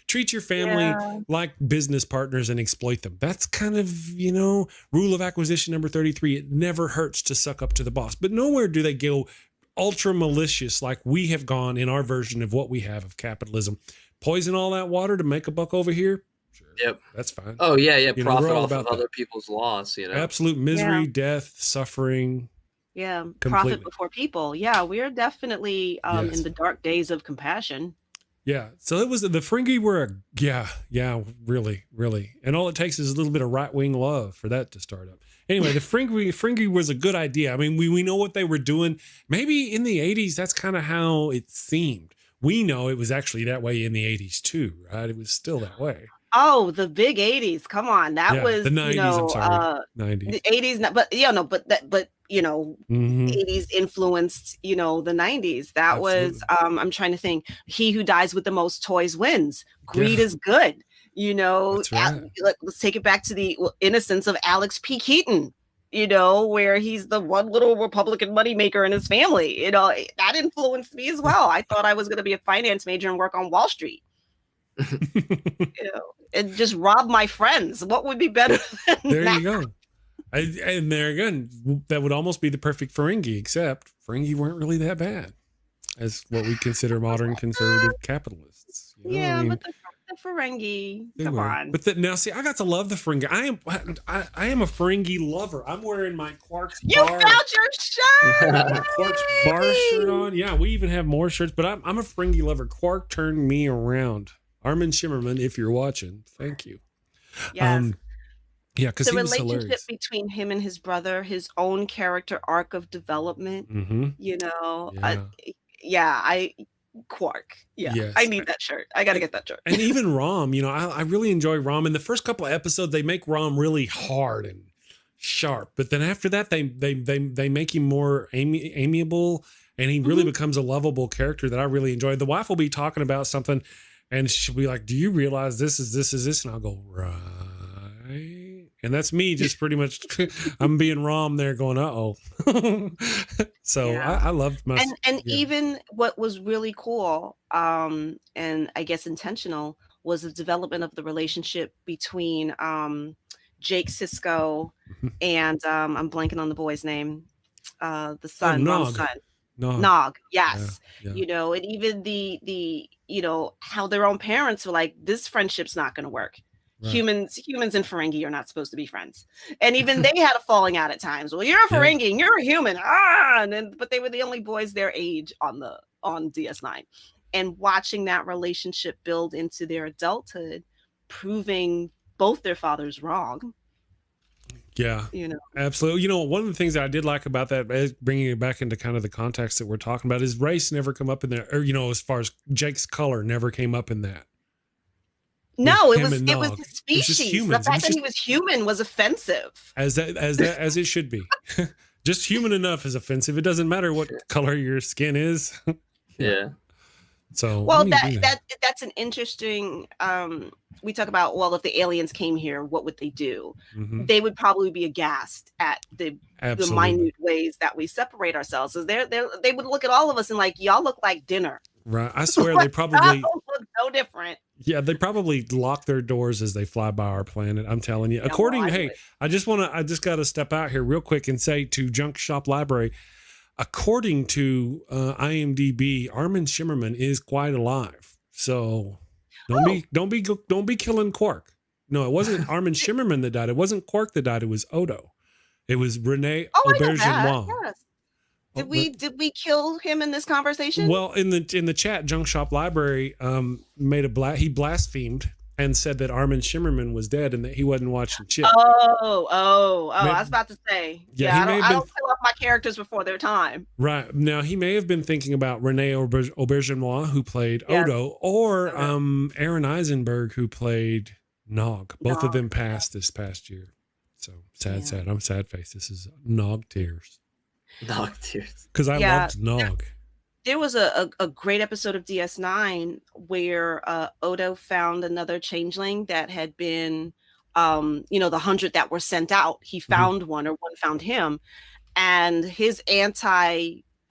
treat your family like business partners and exploit them. That's kind of, rule of acquisition number 33. It never hurts to suck up to the boss. But nowhere do they go ultra malicious like we have gone in our version of what we have of capitalism. Poison all that water to make a buck over here. Sure, yep, that's fine. Oh yeah, profit off of other people's loss. Absolute misery, death, suffering. Yeah, profit before people. Yeah, we're definitely in the dark days of compassion. Yeah, so it was the Ferengi were really, really, and all it takes is a little bit of right wing love for that to start up. Anyway, the Ferengi was a good idea. I mean, we know what they were doing. Maybe in the 80s, that's kind of how it seemed. We know it was actually that way in the 80s too, right? It was still that way. Oh, the big 80s. Come on. That was the 90s, I'm sorry. 90s. The 80s, but 80s influenced, the 90s. That Absolutely. Was I'm trying to think. He who dies with the most toys wins. Greed is good. That's right. Let's take it back to the innocence of Alex P. Keaton, where he's the one little Republican moneymaker in his family. That influenced me as well. I thought I was going to be a finance major and work on Wall Street. And just rob my friends. What would be better than there that? You go. And there again, that would almost be the perfect Ferengi, except Ferengi weren't really that bad as what we consider modern conservative capitalists. But the Ferengi, come on. But now, see, I got to love the Ferengi. I am a Ferengi lover. I'm wearing my Quark's You found your shirt! Quark's bar shirt on. Yeah, we even have more shirts, but I'm a Ferengi lover. Quark turned me around. Armin Shimmerman, if you're watching, thank you. Yes. Because the relationship between him and his brother, his own character arc of development, Quark. Yeah, yes. I need that shirt. I got to get that shirt. And even Rom, I really enjoy Rom. In the first couple of episodes, they make Rom really hard and sharp, but then after that, they make him more amiable, and he really becomes a lovable character that I really enjoy. The wife will be talking about something, and she'll be like, "Do you realize this is this?" And I'll go, "Right." And that's me, just pretty much. I'm being Rom there, going, "Uh-oh." So I loved my even what was really cool, and I guess intentional, was the development of the relationship between Jake Sisko and I'm blanking on the boy's name, the son, Rom's son. Nog, yes. Yeah. And even the how their own parents were like, this friendship's not going to work. Right. Humans and Ferengi are not supposed to be friends. And even they had a falling out at times. Well, you're a Ferengi and you're a human. But they were the only boys their age on DS9. And watching that relationship build into their adulthood, proving both their fathers wrong. Yeah, absolutely. One of the things that I did like about that, bringing it back into kind of the context that we're talking about, is race never come up in there. Or, as far as Jake's color never came up in that. No, it was the species. The fact that he was human was offensive. As it should be. Just human enough is offensive. It doesn't matter what color your skin is. Yeah. So that's an interesting. We talk about, well, if the aliens came here, what would they do? Mm-hmm. They would probably be aghast at the minute ways that we separate ourselves. So they would look at all of us and like, y'all look like dinner. Right. I swear they probably look no different. Yeah, they probably lock their doors as they fly by our planet. I'm telling you. Yeah, I just got to step out here real quick and say to Junk Shop Library, according to IMDb, Armin Shimmerman is quite alive. So don't be killing Quark. No, it wasn't Armin Shimmerman that died. It wasn't Quark that died. It was Odo. It was Rene Auberjonois. Yes. Did we kill him in this conversation? Well, in the chat, Junk Shop Library he blasphemed and said that Armin Shimmerman was dead and that he wasn't watching Chip. Oh! I was about to say, I don't kill off my characters before their time. Right now, he may have been thinking about Renee Aubergenois, who played Odo, or Aaron Eisenberg, who played Nog. Both of them passed this past year. So sad. I'm sad face. This is Nog tears. Nog tears. Because I loved Nog. There was a great episode of DS9 where Odo found another changeling that had been, the 100 that were sent out. He found one, or one found him, and his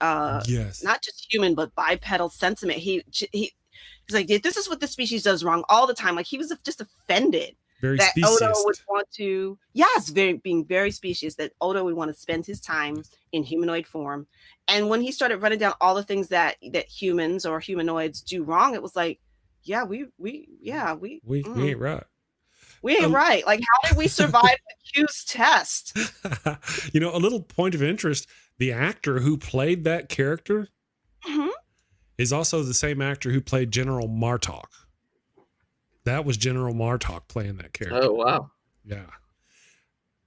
not just human but bipedal sentiment. He's like, this is what the species does wrong all the time. Like, he was just offended. Very that speciesist. Odo would want to, being very specious, that Odo would want to spend his time in humanoid form. And when he started running down all the things that humans or humanoids do wrong, it was like, we ain't right. We ain't right. Like, how did we survive the Q's test? A little point of interest, the actor who played that character is also the same actor who played General Martok. That was General Martok playing that character. Oh, wow. Yeah.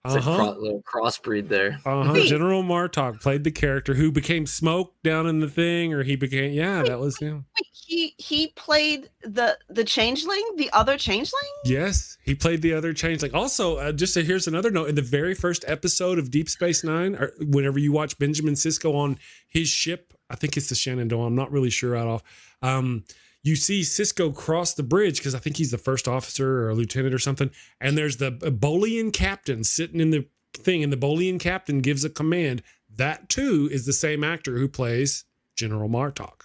It's a little crossbreed there. General Martok played the character who became Smoke down in the thing, or he became, that was him. He played the changeling, the other changeling? Yes, he played the other changeling. Also, here's another note. In the very first episode of Deep Space Nine, or whenever you watch Benjamin Sisko on his ship, I think it's the Shenandoah, I'm not really sure you see Sisko cross the bridge because I think he's the first officer or a lieutenant or something. And there's the Bolian captain sitting in the thing, and the Bolian captain gives a command. That too is the same actor who plays General Martok.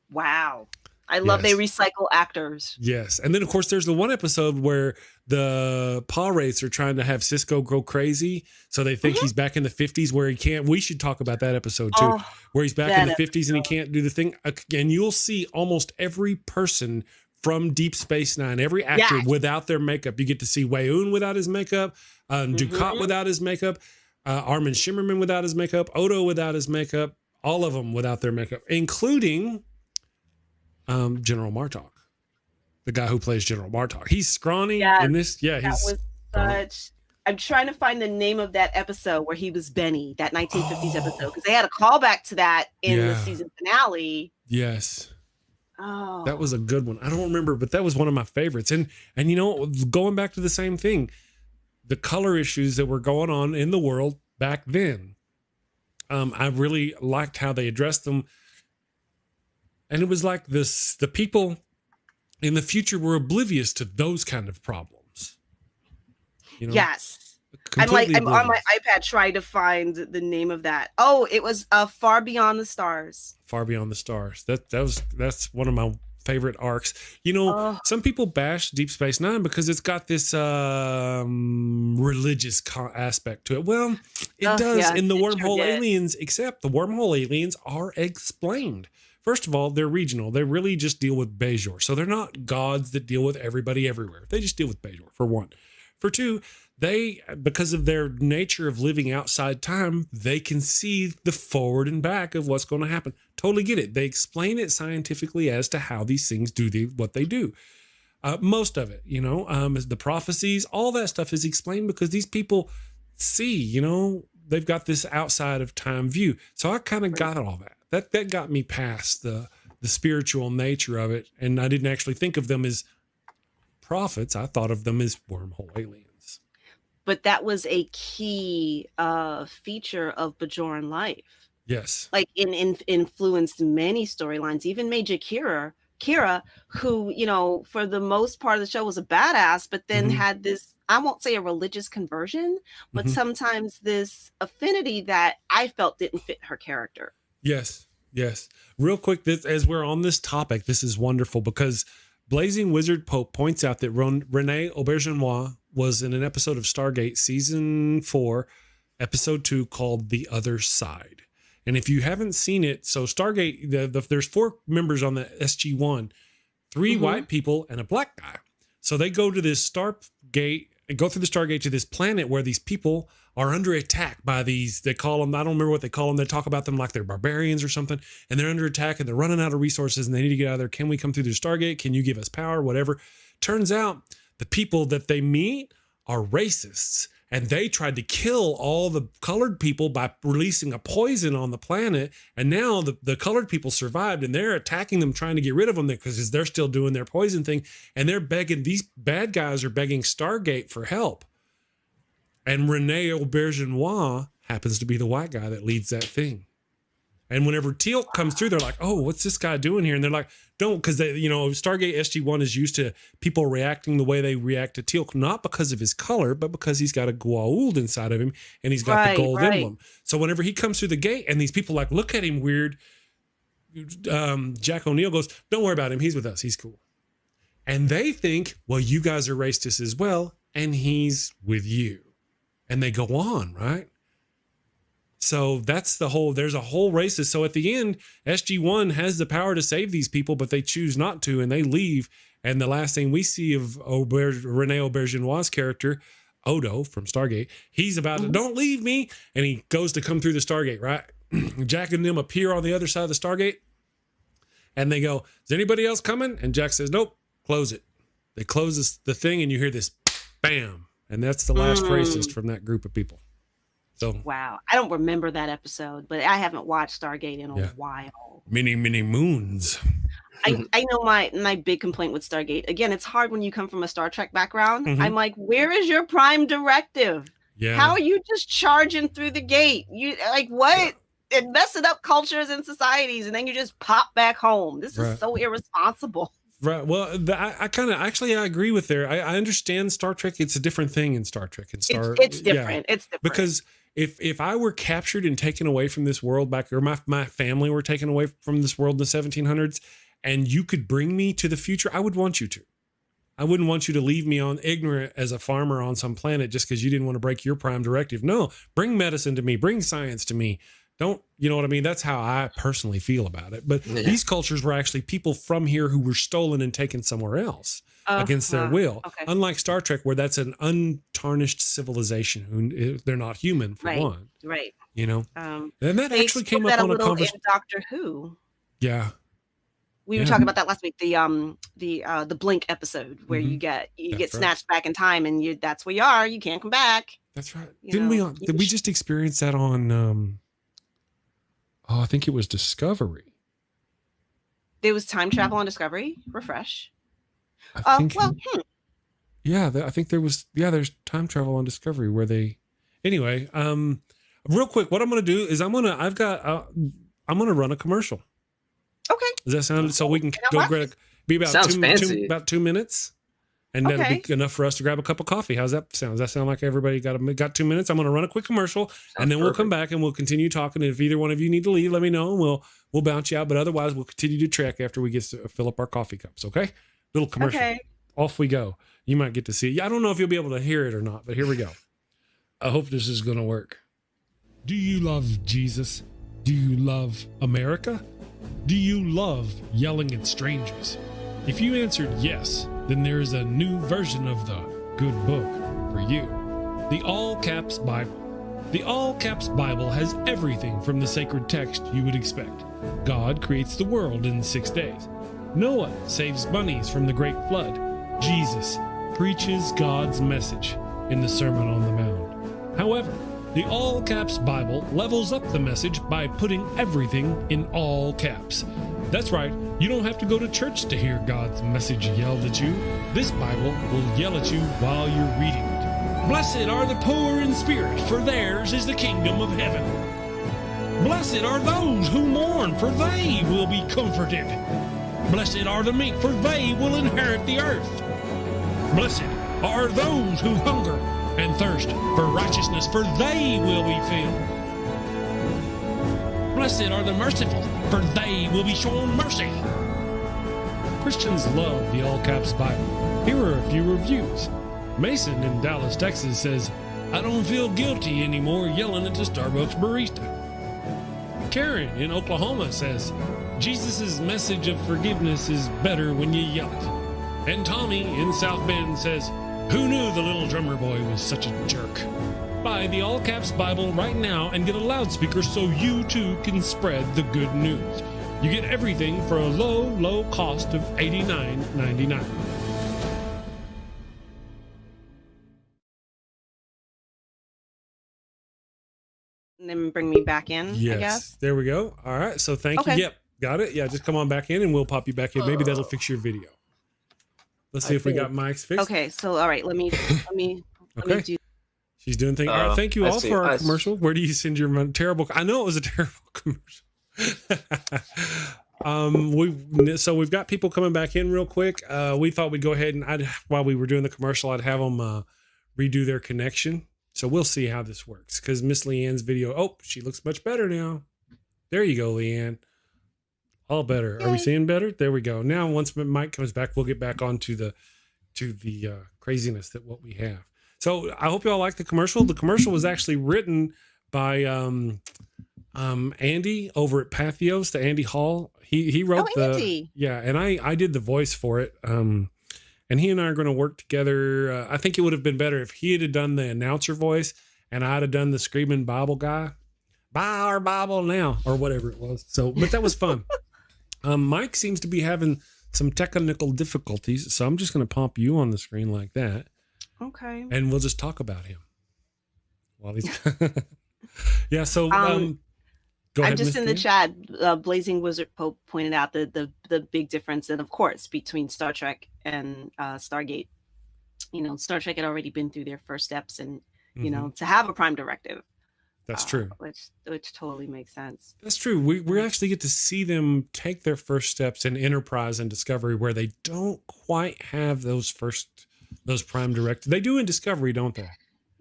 Wow. I love they recycle actors. Yes. And then, of course, there's the one episode where the paw rates are trying to have Sisko go crazy. So they think he's back in the 50s where he can't. We should talk about that episode, too, where he's back in the 50s and he can't do the thing. And you'll see almost every person from Deep Space Nine, every actor without their makeup. You get to see Weyoun without his makeup, Dukat without his makeup, Armin Shimmerman without his makeup, Odo without his makeup, all of them without their makeup, including General Martok, the guy who plays General Martok. He's scrawny in this. That was such. I'm trying to find the name of that episode where he was Benny, that 1950s episode, because they had a callback to that in the season finale. Yes. Oh, that was a good one. I don't remember, but that was one of my favorites. And going back to the same thing, the color issues that were going on in the world back then. I really liked how they addressed them. And it was like this, the people in the future were oblivious to those kind of problems. Yes. I'm on my iPad trying to find the name of that. Oh, it was Far Beyond the Stars. Far Beyond the Stars. That's one of my favorite arcs. Some people bash Deep Space Nine because it's got this religious aspect to it. Well, it does in the wormhole aliens, except the wormhole aliens are explained. First of all, they're regional. They really just deal with Bajor. So they're not gods that deal with everybody everywhere. They just deal with Bajor, for one. For two, they, because of their nature of living outside time, they can see the forward and back of what's going to happen. Totally get it. They explain it scientifically as to how these things do what they do. Most of it, the prophecies, all that stuff is explained because these people see, they've got this outside of time view. So I kind of got all that. That got me past the spiritual nature of it. And I didn't actually think of them as prophets. I thought of them as wormhole aliens. But that was a key feature of Bajoran life. Yes. Like influenced many storylines, even Major Kira, who, for the most part of the show was a badass, but then had this, I won't say a religious conversion, but sometimes this affinity that I felt didn't fit her character. Yes. Real quick, as we're on this topic, this is wonderful because Blazing Wizard Pope points out that Renee Aubergenois was in an episode of Stargate season 4, episode 2, called The Other Side. And if you haven't seen it, so Stargate, there's 4 members on the SG-1, 3 white people and a black guy. So they go to this Stargate and go through the Stargate to this planet where these people are under attack by these, they call them, I don't remember what they call them. They talk about them like they're barbarians or something, and they're under attack and they're running out of resources and they need to get out of there. Can we come through the Stargate? Can you give us power? Whatever. Turns out the people that they meet are racists, and they tried to kill all the colored people by releasing a poison on the planet. And now the colored people survived, and they're attacking them, trying to get rid of them because they're still doing their poison thing. And they're begging, these bad guys are begging Stargate for help. And Rene Auberjonois happens to be the white guy that leads that thing. And whenever Teal'c comes through, they're like, oh, what's this guy doing here? And they're like, don't, because they, Stargate SG-1 is used to people reacting the way they react to Teal'c, not because of his color, but because he's got a Goa'uld inside of him and he's got the gold emblem. So whenever he comes through the gate and these people like look at him weird, Jack O'Neill goes, don't worry about him. He's with us. He's cool. And they think, well, you guys are racist as well, and he's with you. And they go on, right? So that's there's a whole racist. So at the end, SG-1 has the power to save these people, but they choose not to, and they leave. And the last thing we see of Rene Auberjonois' character, Odo from Stargate, he's about to, don't leave me. And he goes to come through the Stargate, right? Jack and them appear on the other side of the Stargate. And they go, is anybody else coming? And Jack says, nope, close it. They close the thing, and you hear this bam. And that's the last racist from that group of people. So wow. I don't remember that episode, but I haven't watched Stargate in a while. Many moons. I know my big complaint with Stargate. Again, it's hard when you come from a Star Trek background. I'm like, where is your prime directive? Yeah. How are you just charging through the gate? You like what? And messing up cultures and societies, and then you just pop back home. This is so irresponsible. Right. Well, I kind of actually I agree with there. I understand Star Trek. It's a different thing in Star Trek. It's different. Yeah. It's different because if I were captured and taken away from this world back, or my family were taken away from this world in the 1700s, and you could bring me to the future, I would want you to. I wouldn't want you to leave me on ignorant as a farmer on some planet just because you didn't want to break your prime directive. No, bring medicine to me. Bring science to me. Don't, you know what I mean? That's how I personally feel about it. But these cultures were actually people from here who were stolen and taken somewhere else against their will. Okay. Unlike Star Trek, where that's an untarnished civilization. Who they're not human for one. Right. You know, and that actually came up on a conversation. Doctor Who. Yeah. We were talking about that last week. The Blink episode where you get snatched back in time, and that's where you are. You can't come back. That's right. Did we just experience that on? I think it was Discovery. There was time travel on Discovery. Refresh. Yeah, I think there was. Yeah, there's time travel on Discovery where they. Anyway, real quick, what I'm going to do is I'm going to run a commercial. Okay. Does that sound so we can go grab? Be about about 2 minutes. And that'll be enough for us to grab a cup of coffee. How's that sound? Does that sound like everybody got 2 minutes? I'm going to run a quick commercial, and then we'll come back and we'll continue talking. If either one of you need to leave, let me know, and we'll bounce you out. But otherwise, we'll continue to trek after we get to fill up our coffee cups. Okay? Little commercial. Okay. Off we go. You might get to see it. I don't know if you'll be able to hear it or not, but here we go. I hope this is going to work. Do you love Jesus? Do you love America? Do you love yelling at strangers? If you answered yes, then there is a new version of the good book for you. The All Caps Bible. The All Caps Bible has everything from the sacred text you would expect. God creates the world in 6 days. Noah saves bunnies from the great flood. Jesus preaches God's message in the Sermon on the Mount. However, the All Caps Bible levels up the message by putting everything in all caps. That's right, you don't have to go to church to hear God's message yelled at you. This Bible will yell at you while you're reading it. Blessed are the poor in spirit, for theirs is the kingdom of heaven. Blessed are those who mourn, for they will be comforted. Blessed are the meek, for they will inherit the earth. Blessed are those who hunger and thirst for righteousness, for they will be filled. Blessed are the merciful, for they will be shown mercy. Christians love the All Caps Bible. Here are a few reviews. Mason in Dallas, Texas says, I don't feel guilty anymore yelling at the Starbucks barista. Karen in Oklahoma says, Jesus' message of forgiveness is better when you yell it. And Tommy in South Bend says, Who knew the little drummer boy was such a jerk? Buy the All Caps Bible right now and get a loudspeaker so you too can spread the good news. You get everything for a low, low cost of $89.99. And then bring me back in, Yes. I guess. There we go. All right. So thank you. Yep. Got it. Yeah. Just come on back in and we'll pop you back in. Maybe that'll fix your video. Let's see if we got Mike's fixed. Okay. So, all right. Let me do. She's doing things. All right. Thank you all for our commercial. Where do you send your terrible? I know it was a terrible commercial. So we've got people coming back in real quick. We thought we'd go ahead and while we were doing the commercial, I'd have them redo their connection. So we'll see how this works because Miss Leann's video. Oh, she looks much better now. There you go, Leighann. All better. Yay. Are we seeing better? There we go. Now, once Mike comes back, we'll get back on to the craziness that what we have. So I hope you all like the commercial. The commercial was actually written by Andy over at Pathos, the Andy Hall. He wrote and I did the voice for it. And he and I are going to work together. I think it would have been better if he had done the announcer voice and I'd have done the screaming Bible guy. Buy our Bible now, or whatever it was. So, but that was fun. Mike seems to be having some technical difficulties, so I'm just going to pop you on the screen like that. Okay. And we'll just talk about him while he's. Yeah. So. Go ahead, I'm just in the chat. Blazing Wizard Pope pointed out the big difference, and of course, between Star Trek and Stargate. You know, Star Trek had already been through their first steps, and you know, to have a prime directive. That's true. Which totally makes sense. That's true. We actually get to see them take their first steps in Enterprise and Discovery, where they don't quite have those prime directives. They do in Discovery, don't they?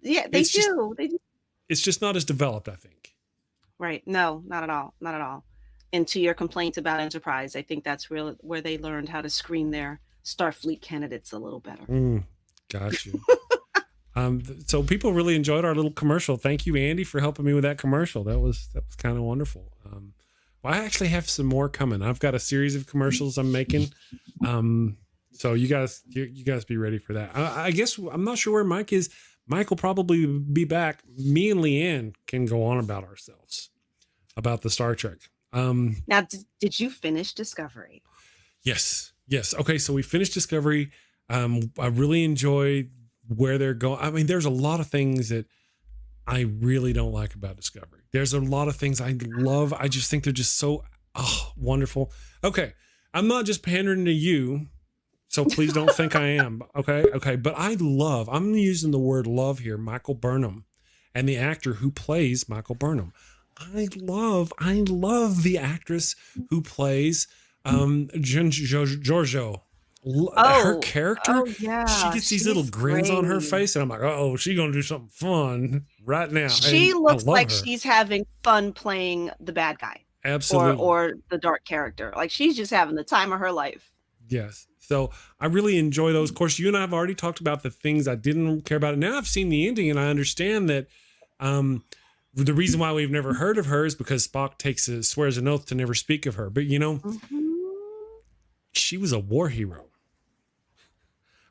Yeah, they do. It's just not as developed, I think. Right. No, not at all. Not at all. And to your complaint about Enterprise, I think that's really where they learned how to screen their Starfleet candidates a little better. Got you. So people really enjoyed our little commercial. Thank you, Andy, for helping me with that commercial. That was kind of wonderful. Well, I actually have some more coming. I've got a series of commercials I'm making. So you guys be ready for that. I guess I'm not sure where Mike is. Mike will probably be back. Me and Leanne can go on about ourselves, about the Star Trek. Now, did you finish Discovery? Yes. Okay, so we finished Discovery. I really enjoy where they're going. I mean, there's a lot of things that I really don't like about Discovery. There's a lot of things I love. I just think they're just so wonderful. Okay, I'm not just pandering to you, so please don't think I am. Okay. But I'm using the word love here, Michael Burnham, and the actor who plays Michael Burnham. I love the actress who plays Giorgio. Her character, she gets these little grins on her face, and I'm like, oh, she's gonna do something fun right now. She looks like she's having fun playing the bad guy, absolutely, or the dark character. Like she's just having the time of her life. Yes. So I really enjoy those. Of course, you and I have already talked about the things I didn't care about. And now I've seen the ending, and I understand that the reason why we've never heard of her is because Spock swears an oath to never speak of her. But she was a war hero.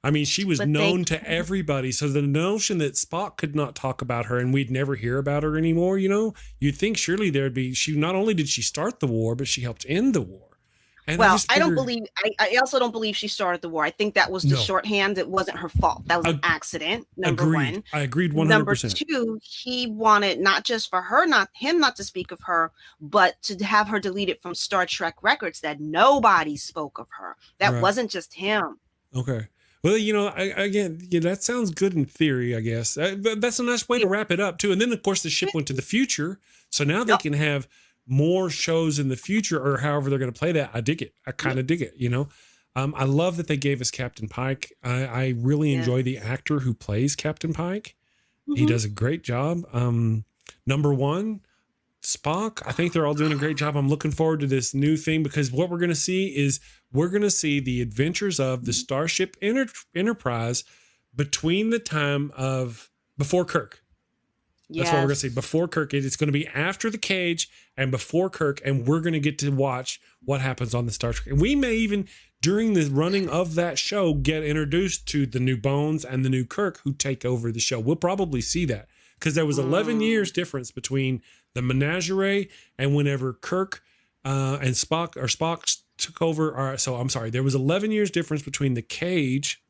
I mean, she was known to everybody. So the notion that Spock could not talk about her and we'd never hear about her anymore, you'd think surely there'd be. She not only did she start the war, but she helped end the war. And I also don't believe she started the war. I think that was the shorthand. It wasn't her fault. That was an accident. Number one. I agreed 100%. Number two, he wanted not just for her, not to speak of her, but to have her deleted from Star Trek records that nobody spoke of her. That wasn't just him. Okay. Well, that sounds good in theory, I guess. But that's a nice way to wrap it up too. And then of course the ship went to the future. So now they can have more shows in the future, or however they're going to play that. I dig it. I kind of dig it. I love that they gave us Captain Pike. I really enjoy the actor who plays Captain Pike. He does a great job. Number one, Spock. I think they're all doing a great job. I'm looking forward to this new thing, because what we're going to see is the adventures of the Starship Enterprise between the time of before Kirk. That's what we're going to see. Before Kirk, it's going to be after the cage and before Kirk, and we're going to get to watch what happens on the Star Trek. And we may even, during the running of that show, get introduced to the new Bones and the new Kirk who take over the show. We'll probably see that because there was 11 years difference between the menagerie and whenever Kirk and Spock took over. So I'm sorry, there was 11 years difference between the cage.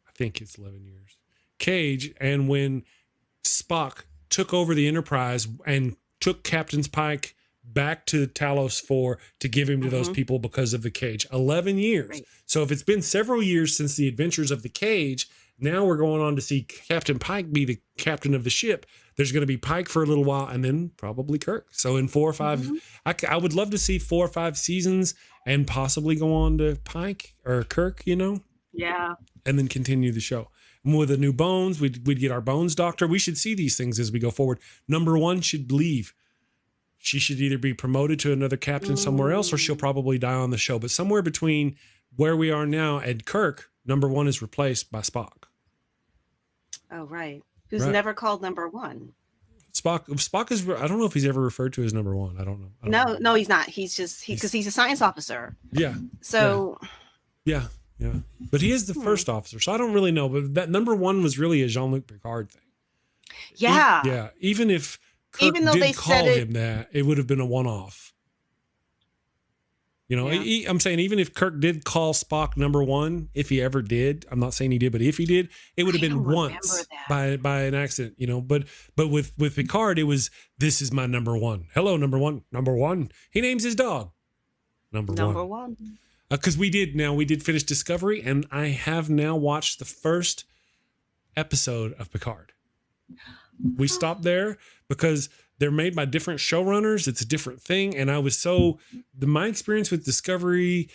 I think it's 11 years. Cage and when Spock took over the Enterprise and took Captain Pike back to Talos 4 to give him to those people because of the cage. 11 years. Right. So if it's been several years since the adventures of the cage, now we're going on to see Captain Pike be the captain of the ship. There's going to be Pike for a little while and then probably Kirk. So in 4 or 5, I would love to see 4 or 5 seasons and possibly go on to Pike or Kirk, you know? Yeah. And then continue the show. With the new Bones, we'd get our Bones doctor. We should see these things as we go forward. Number 1 should leave. She should either be promoted to another captain somewhere else or she'll probably die on the show. But somewhere between where we are now and Kirk, number 1 is replaced by Spock. Oh, right. Who's never called number 1. Spock is, I don't know if he's ever referred to as number 1. I don't know. No, he's not. He's just, because he's a science officer. Yeah. So. Yeah. But he is the first officer. So I don't really know. But that number 1 was really a Jean-Luc Picard thing. Yeah. Even if Kirk did call him that, it would have been a one-off. You know, I'm saying even if Kirk did call Spock number 1, if he ever did, I'm not saying he did, but if he did, it would have been once by an accident, you know. But with Picard, it was, this is my number 1. Hello, number 1. Number 1. He names his dog. Number 1. Because we did finish Discovery, and I have now watched the first episode of Picard. We stopped there because they're made by different showrunners. It's a different thing. And I was my experience with Discovery,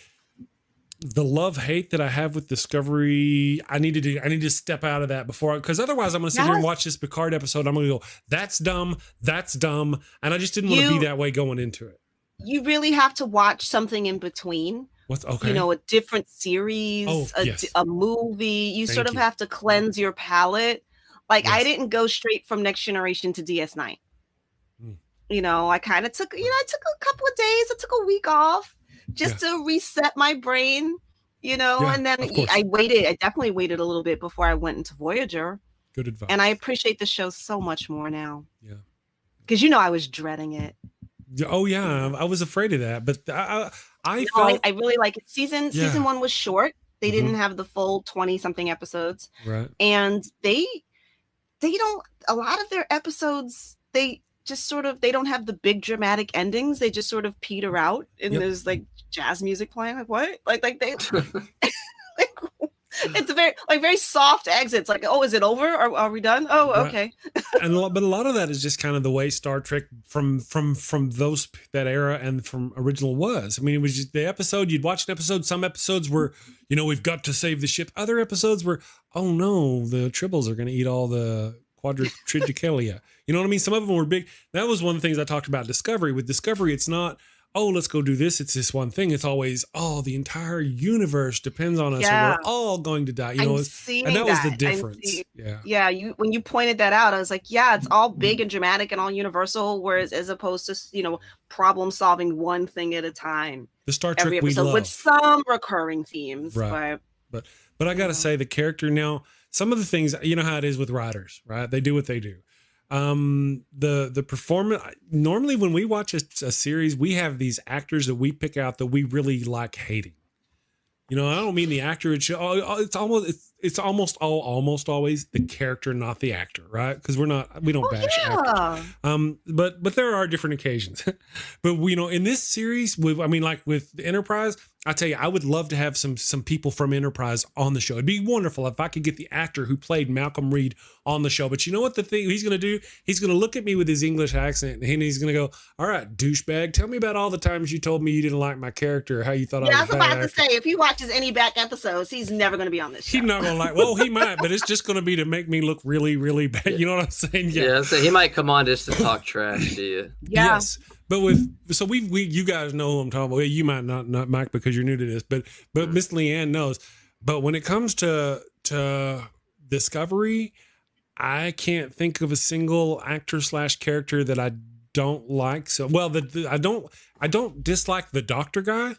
the love-hate that I have with Discovery, I need to step out of that because otherwise I'm going to sit here and watch this Picard episode. I'm going to go, that's dumb. And I just didn't want to be that way going into it. You really have to watch something in between. Okay. You know, a different series, a movie. You sort of have to cleanse your palate. Like I didn't go straight from Next Generation to DS9. You know, I kind of took, I took a couple of days. I took a week off just to reset my brain, and then I definitely waited a little bit before I went into Voyager. Good advice. And I appreciate the show so much more now. Yeah. Because, I was dreading it. Oh, yeah. I was afraid of that. But I really like it. Season 1 was short. They didn't have the full 20-something episodes. Right. And they don't, a lot of their episodes, they just sort of, they don't have the big dramatic endings. They just sort of peter out and there's like jazz music playing. Like what? Like they, it's a very soft exits. Like, oh, is it over? Are we done? Oh, okay. But a lot of that is just kind of the way Star Trek from that era and from original was. I mean, it was just the episode. You'd watch an episode. Some episodes were, we've got to save the ship. Other episodes were, oh no, the Tribbles are going to eat all the quadritrigicalia. You know what I mean? Some of them were big. That was one of the things I talked about Discovery. With Discovery, it's not, oh, let's go do this. It's this one thing. It's always, the entire universe depends on us. And we're all going to die. And that was the difference. Yeah. When you pointed that out, I was like, it's all big and dramatic and all universal. Whereas as opposed to, problem solving one thing at a time. The Star Trek every episode we love. With some recurring themes. Right. But I got to say the character now, some of the things, you know how it is with writers, right? They do what they do. The performance, normally when we watch a series, we have these actors that we pick out that we really like hating. I don't mean the actor. It's almost always the character, not the actor, right? Because we don't bash actors. But there are different occasions. But in this series, with the Enterprise, I tell you, I would love to have some people from Enterprise on the show. It'd be wonderful if I could get the actor who played Malcolm Reed on the show. But you know what the thing he's going to do? He's going to look at me with his English accent and he's going to go, all right, douchebag, tell me about all the times you told me you didn't like my character or how you thought I was I was about to say, if he watches any back episodes, he's never going to be on this show. He's not going to like, well, he might, but it's just going to be to make me look really, really bad. You know what I'm saying? Yeah, so he might come on just to talk trash to you. Yeah. Yes. But you guys know who I'm talking about. Well, you might not Mike, because you're new to this, but Miss Leighann knows. But when it comes to Discovery, I can't think of a single actor / character that I don't like. So, well, I don't dislike the doctor guy.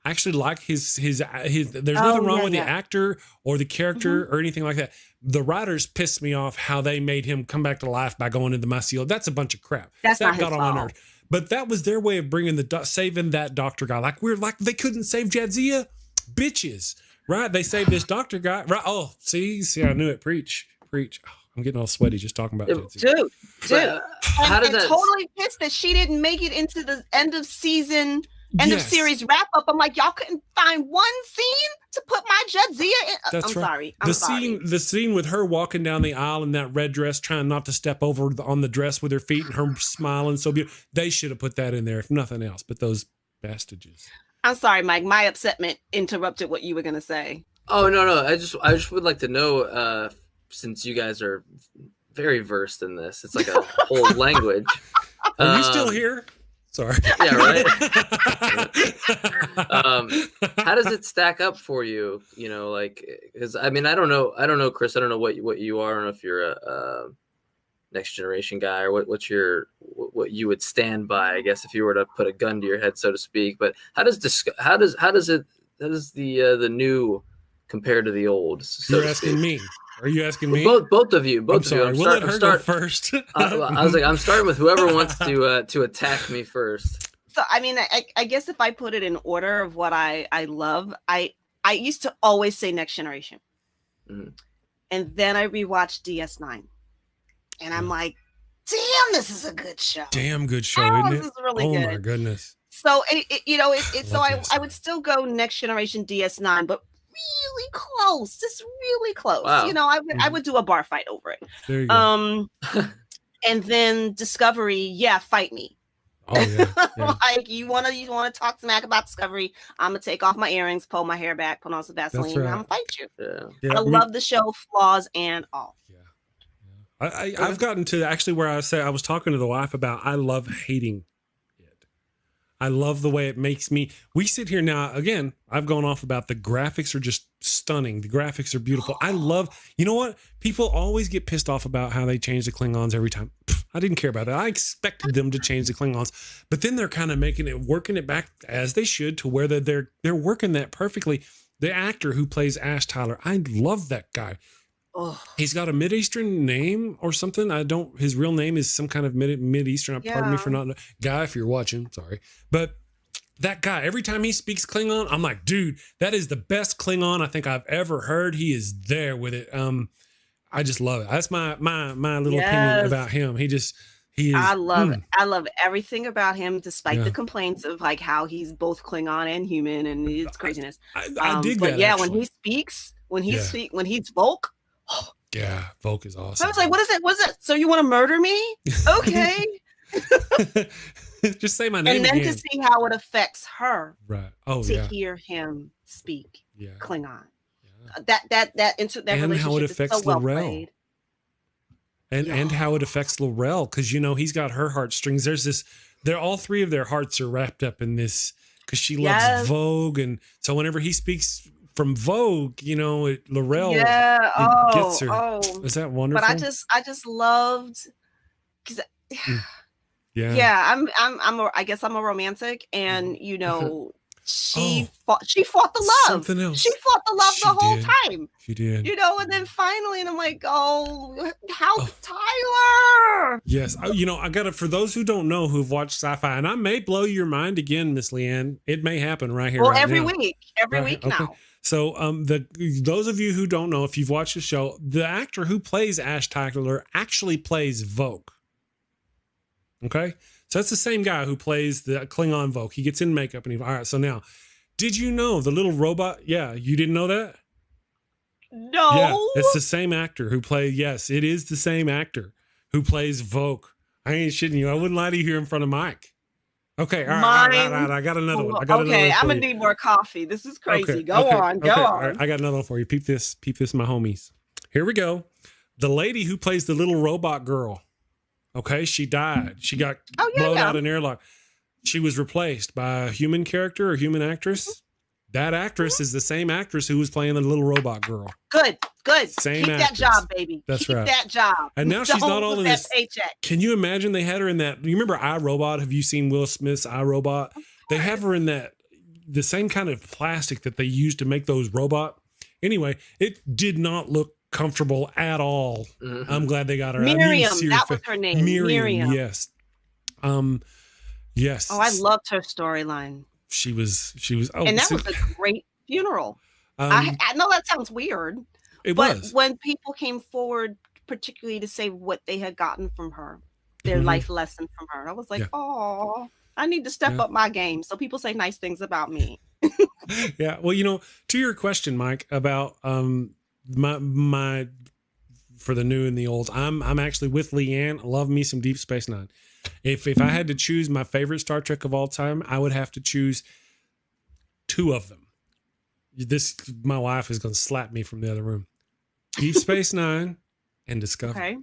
I actually like his there's nothing wrong with the actor or the character or anything like that. The writers pissed me off how they made him come back to life by going into Micheal. That's a bunch of crap. That's that not got his on my fault. nerves. But that was their way of bringing saving that doctor guy. Like they couldn't save Jadzia, bitches, right? They saved this doctor guy, right? Oh, see, I knew it. Preach. Oh, I'm getting all sweaty just talking about Jadzia. Dude. How did that? Totally pissed that she didn't make it into the end of season. End of series wrap up. I'm like, y'all couldn't find one scene to put my Jadzia in. That's I'm right. sorry. The scene with her walking down the aisle in that red dress, trying not to step over on the dress with her feet, and her smiling so beautiful. They should have put that in there, if nothing else. But those bastages. I'm sorry, Mike. My upsetment interrupted what you were gonna say. Oh no. I just would like to know, since you guys are very versed in this, it's like a whole language. Are you still here? Sorry. Yeah, right. How does it stack up for you? You know, like, because I mean, I don't know, Chris. I don't know what you are. I don't know if you're a next generation guy or what you would stand by. I guess if you were to put a gun to your head, so to speak. But how does the new compare to the old? So You're asking me. Are you asking me? Both of you. I'm sorry. We'll let her go first. I was like, I'm starting with whoever wants to attack me first. So, I mean, I guess if I put it in order of what I love, I used to always say Next Generation. Mm-hmm. And then I rewatched DS9. And I'm like, damn, this is a good show. Damn good show, this isn't it? Is really good. Oh, my goodness. So, I would still go Next Generation DS9, but really close, just really close. Wow. You know, I would do a bar fight over it. There you go. And then Discovery, fight me. Oh yeah. Like you wanna talk smack about Discovery? I'm gonna take off my earrings, pull my hair back, put on some Vaseline, and I'm gonna fight you. Yeah. I love the show, flaws and all. I've gotten to actually where I say I was talking to the wife about I love hating it. I love the way it makes me. We sit here now, again, I've gone off about the graphics are just stunning. The graphics are beautiful. I love, you know what? People always get pissed off about how they change the Klingons every time. I didn't care about that. I expected them to change the Klingons, but then they're kind of working it back as they should to where they're working that perfectly. The actor who plays Ash Tyler, I love that guy. Oh. He's got a Mid-Eastern name or something. His real name is some kind of Mid-Eastern. Pardon me for not, guy, if you're watching, sorry. But that guy, every time he speaks Klingon, I'm like, dude, that is the best Klingon I think I've ever heard. He is there with it. I just love it. That's my little opinion about him. He is. I love everything about him, despite the complaints of like how he's both Klingon and human and it's craziness. I dig but that. Yeah, actually. when he's Volk. Yeah, Volk is awesome. I was like, what is it? What is it? So you want to murder me? Okay. Just say my name. And then again. to see how it affects her. Right. Oh, to hear him speak Klingon. Yeah. That and relationship how it affects is so well L'Rell. played. And how it affects L'Rell, because he's got her heartstrings. There's this. All three of their hearts are wrapped up in this because she loves Vogue, and so whenever he speaks from Vogue, L'Rell gets her. Oh, is that wonderful? But I just loved because I guess I'm a romantic, and she fought the love. Something else. She fought the love the whole time. She did. And then finally, and I'm like, Tyler. Yes, I gotta. For those who don't know, who've watched Sci-Fi, and I may blow your mind again, Miss Leighann. It may happen right here. Well, right every now. week now. So, those of you who don't know, if you've watched the show, the actor who plays Ash Tyler actually plays Vogue. Okay, so that's the same guy who plays the Klingon Vogue. He gets in makeup and all right. So now, did you know the little robot? Yeah, you didn't know that? No. Yeah, it's the same actor who plays. Yes, it is the same actor who plays Vogue. I ain't shitting you. I wouldn't lie to you here in front of Mike. Okay, all right. I got another one. Okay, I'm gonna need more coffee. This is crazy. Okay, go on. All right, I got another one for you. Peep this, my homies. Here we go. The lady who plays the little robot girl. Okay, she died. She got blown out in airlock. She was replaced by a human character or human actress. That actress is the same actress who was playing the little robot girl. Good. Same Keep actress. that job, baby. That's Keep right. that job. And now she's not all in this paycheck. Can you imagine they had her in that? You remember iRobot? Have you seen Will Smith's iRobot? They have her in the same kind of plastic that they used to make those robot. Anyway, it did not look comfortable at all. Mm-hmm. I'm glad they got her. Miriam, that was her name. Miriam. Yes. Yes. Oh, I loved her storyline. She was. Oh, and that was a great funeral. I know that sounds weird. But when people came forward, particularly to say what they had gotten from her, their life lesson from her, I was like, oh, I need to step up my game so people say nice things about me. Yeah. Well, to your question, Mike, about my for the new and the old, I'm actually with Leighann. I love me some Deep Space Nine. If I had to choose my favorite Star Trek of all time, I would have to choose two of them. My wife is going to slap me from the other room. Deep Space Nine and Discovery. Okay.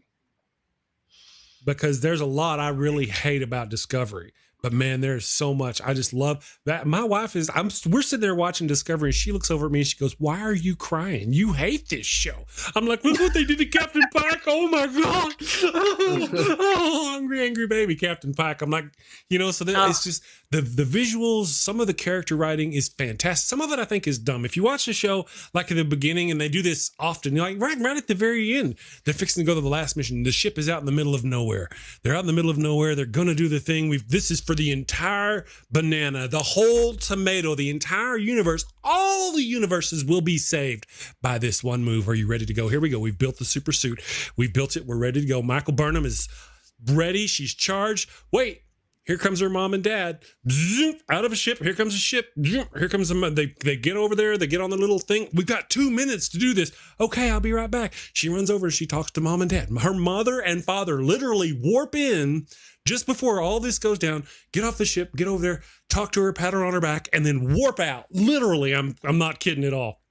Because there's a lot I really hate about Discovery. But man, there's so much. I just love that. My wife we're sitting there watching Discovery and she looks over at me and she goes, "Why are you crying? You hate this show." I'm like, "Look what they did to Captain Pike. Oh my God." Oh, angry baby, Captain Pike. I'm like, so it's just the visuals, some of the character writing is fantastic. Some of it I think is dumb. If you watch the show like at the beginning, and they do this often, like right at the very end, they're fixing to go to the last mission. The ship is out in the middle of nowhere. They're out in the middle of nowhere. They're going to do the thing. This is for the entire banana, the whole tomato, the entire universe. All the universes will be saved by this one move. Are you ready to go? Here we go. We've built the super suit. We've built it. We're ready to go. Michael Burnham is ready. She's charged. Wait. Here comes her mom and dad. Out of a ship. Here comes a ship. Here comes they get over there. They get on the little thing. We've got 2 minutes to do this. Okay, I'll be right back. She runs over and she talks to mom and dad. Her mother and father literally warp in just before all this goes down. Get off the ship. Get over there. Talk to her. Pat her on her back, and then warp out. Literally, I'm not kidding at all.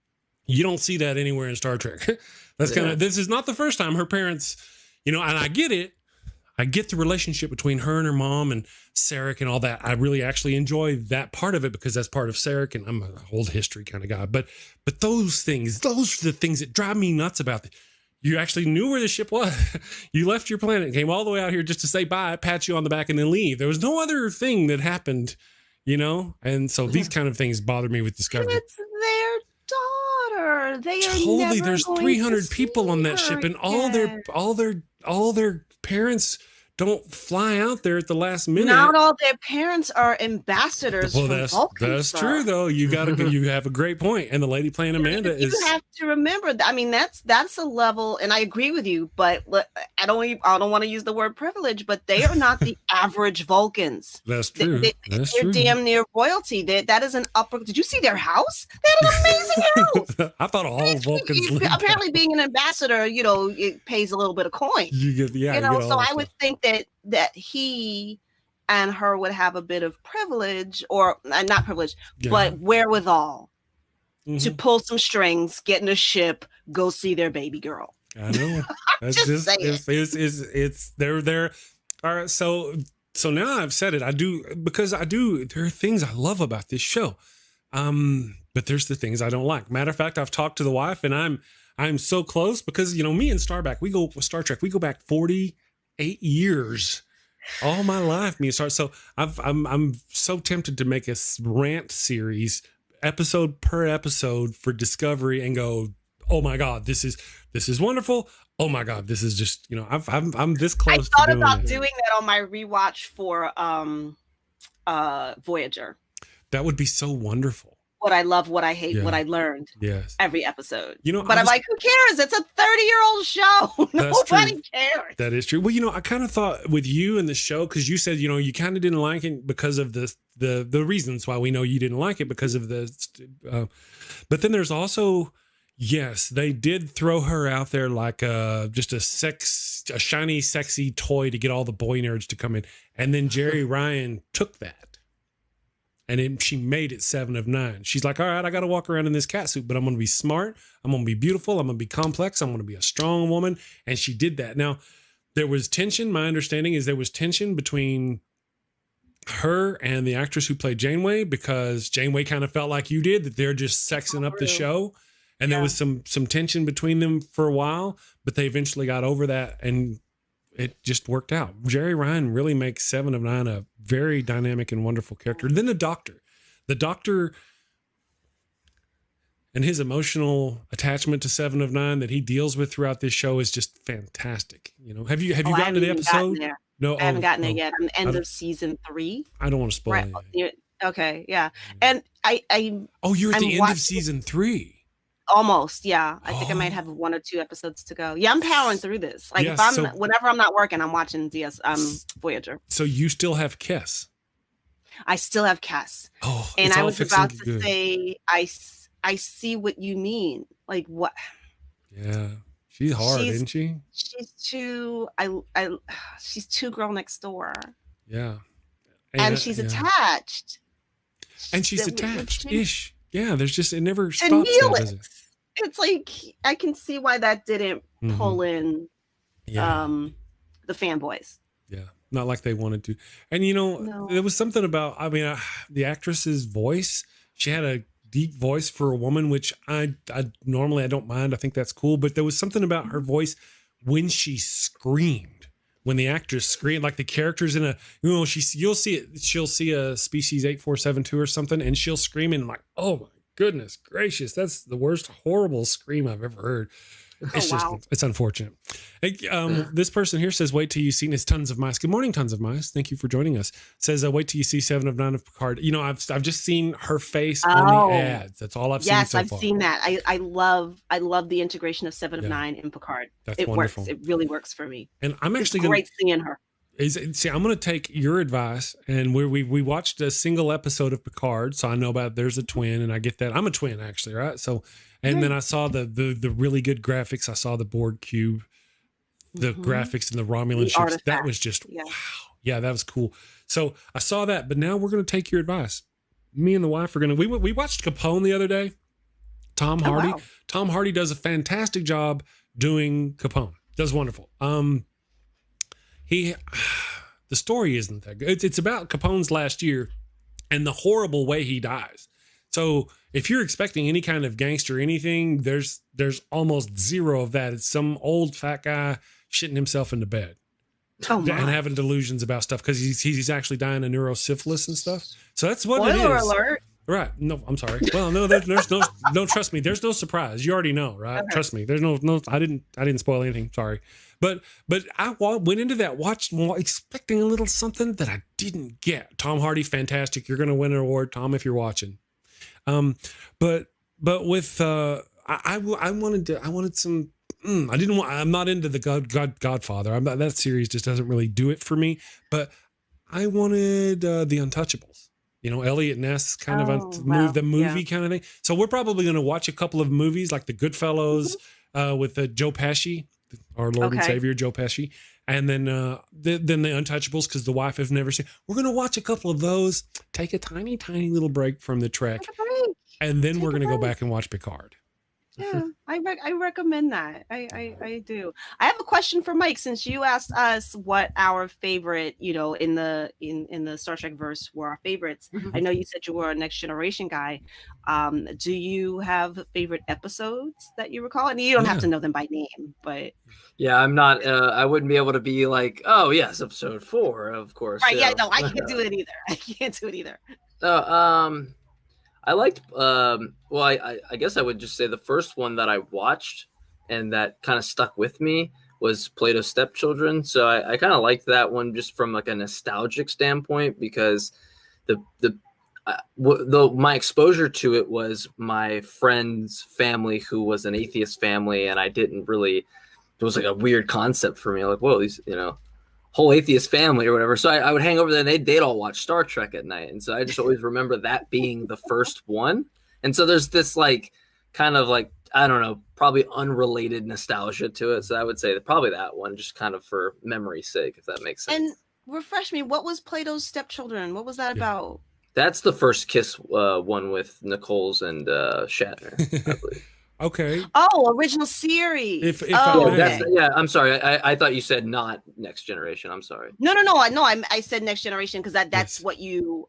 You don't see that anywhere in Star Trek. That's this is not the first time her parents, and I get it. I get the relationship between her and her mom and Sarek and all that. I really actually enjoy that part of it because that's part of Sarek, and I'm an old history kind of guy. But those are the things that drive me nuts about it. You actually knew where the ship was. You left your planet, came all the way out here just to say bye, pat you on the back, and then leave. There was no other thing that happened, And so these kind of things bother me with Discovery. It's their daughter. They are totally. There's 300 people on that ship, and all their parents don't fly out there at the last minute. Not all their parents are ambassadors. Well, that's true though. You have a great point. And the lady playing Amanda you have to remember. I mean, that's a level, and I agree with you. But I don't want to use the word privilege, but they are not the average Vulcans. That's true. They're damn near royalty. That is an upper. Did you see their house? They had an amazing house. I thought all Vulcans. Apparently, being an ambassador, it pays a little bit of coin. So I would think that he and her would have a bit of privilege, or not privilege, but wherewithal to pull some strings, get in a ship, go see their baby girl. I know. That's just it's they're all right. So now I've said it. There are things I love about this show. But there's the things I don't like. Matter of fact, I've talked to the wife, and I'm so close because me and Star Trek, we go back 48 years, all my life. So I'm so tempted to make a rant series, episode per episode, for Discovery, and go, oh my God, this is wonderful. Oh my God, this is just I'm this close. I thought about doing that on my rewatch for Voyager. That would be so wonderful. What I love, what I hate, what I learned. Yes. Every episode. But I'm like, who cares? It's a 30-year-old show. Nobody cares. That is true. Well, I kind of thought with you and the show, because you said, you kind of didn't like it because of the reasons why we know you didn't like it because of but then there's also, yes, they did throw her out there like just a shiny, sexy toy to get all the boy nerds to come in. And then Jerry Ryan took that. And she made it 7 of 9. She's like, all right, I got to walk around in this cat suit, but I'm going to be smart. I'm going to be beautiful. I'm going to be complex. I'm going to be a strong woman. And she did that. Now, there was tension. My understanding is there was tension between her and the actress who played Janeway, because Janeway kind of felt like you did, that they're just sexing up the show. And there was some tension between them for a while, but they eventually got over that and it just worked out. Jerry Ryan really makes 7 of 9 a very dynamic and wonderful character. And then the doctor and his emotional attachment to 7 of 9 that he deals with throughout this show is just fantastic. You know, have you gotten to the episode? No, I haven't gotten there yet. I'm the end of season 3. I don't want to spoil it. Okay, yeah. And you're at the end of season 3. Almost, yeah. I think I might have 1 or 2 episodes to go. Yeah, I'm powering through this. Like whenever I'm not working, I'm watching Voyager. So you still have Kes? I still have Kes. Oh, and I was about to say, I see what you mean. Like what? Yeah, she's hard, isn't she? She's too. She's too girl next door. Yeah, and she's attached. And she's attached-ish. Yeah, there's just it never stops. Does it? It's like I can see why that didn't pull in the fanboys. Yeah, not like they wanted to. And there was something about the actress's voice. She had a deep voice for a woman, which I normally I don't mind. I think that's cool. But there was something about her voice when she screamed. When the actress screamed, like the characters in you'll see it. She'll see a Species 8472 or something, and she'll scream and like, oh my goodness gracious, that's the worst horrible scream I've ever heard. It's it's unfortunate. Hey, this person here says, wait till you see Tons of Mice. Good morning, Tons of Mice. Thank you for joining us. Says, wait till you see 7 of 9 of Picard. I've just seen her face on the ads. That's all I've seen so far. Yes, I've seen that. I love the integration of 7 of 9 in Picard. That's wonderful. Works. It really works for me. And I'm actually great seeing her. I'm going to take your advice, and we watched a single episode of Picard, so I know about there's a twin, and I get that. I'm a twin, actually, right? So, and then I saw the really good graphics. I saw the Borg cube, the graphics and the Romulan ships. Artifact. That was just wow. Yeah, that was cool. So I saw that, but now we're going to take your advice. Me and the wife are going to. We watched Capone the other day. Tom Hardy. Wow. Tom Hardy does a fantastic job doing Capone. Does wonderful. The story isn't that good. It's about Capone's last year and the horrible way he dies. So if you're expecting any kind of gangster anything, there's almost zero of that. It's some old fat guy shitting himself into bed and having delusions about stuff because he's actually dying of neurosyphilis and stuff. So that's what it is. Spoiler alert. Right. No, I'm sorry. Well, no, there's no, trust me. There's no surprise. You already know, right? Okay. Trust me. There's no, I didn't spoil anything. Sorry. But I went into that expecting a little something that I didn't get. Tom Hardy, fantastic. You're going to win an award, Tom, if you're watching. But with, I wanted some, I'm not into the Godfather. That series just doesn't really do it for me, but I wanted, the Untouchables. Elliot Ness kind of the movie kind of thing. So we're probably going to watch a couple of movies like the Goodfellas with Joe Pesci, our Lord and Savior Joe Pesci, and then the Untouchables because the wife has never seen. We're going to watch a couple of those, take a tiny, tiny little break from the Trek, and then we're going to go back and watch Picard. Yeah, I recommend that. I do. I have a question for Mike, since you asked us what our favorite, in the Star Trek verse were our favorites. Mm-hmm. I know you said you were a Next Generation guy. Do you have favorite episodes that you recall? And you don't have to know them by name, but yeah, I'm not. I wouldn't be able to be like, oh yes, episode 4, of course. Right? Yeah, no, I can't do it either. I can't do it either. I liked, I guess I would just say the first one that I watched and that kind of stuck with me was Plato's Stepchildren. So I kind of liked that one just from like a nostalgic standpoint because my exposure to it was my friend's family who was an atheist family, and I didn't really, it was like a weird concept for me. Like, whoa, these, whole atheist family or whatever. So I would hang over there and they'd all watch Star Trek at night. And so I just always remember that being the first one. And so there's this like, kind of like, I don't know, probably unrelated nostalgia to it. So I would say probably that one, just kind of for memory's sake, if that makes sense. And refresh me, what was Plato's Stepchildren? What was that about? That's the first Kiss one with Nichols and Shatner, I believe. Okay. Oh, original series. I'm sorry. I thought you said not Next Generation. I'm sorry. No. I said Next Generation because that's what you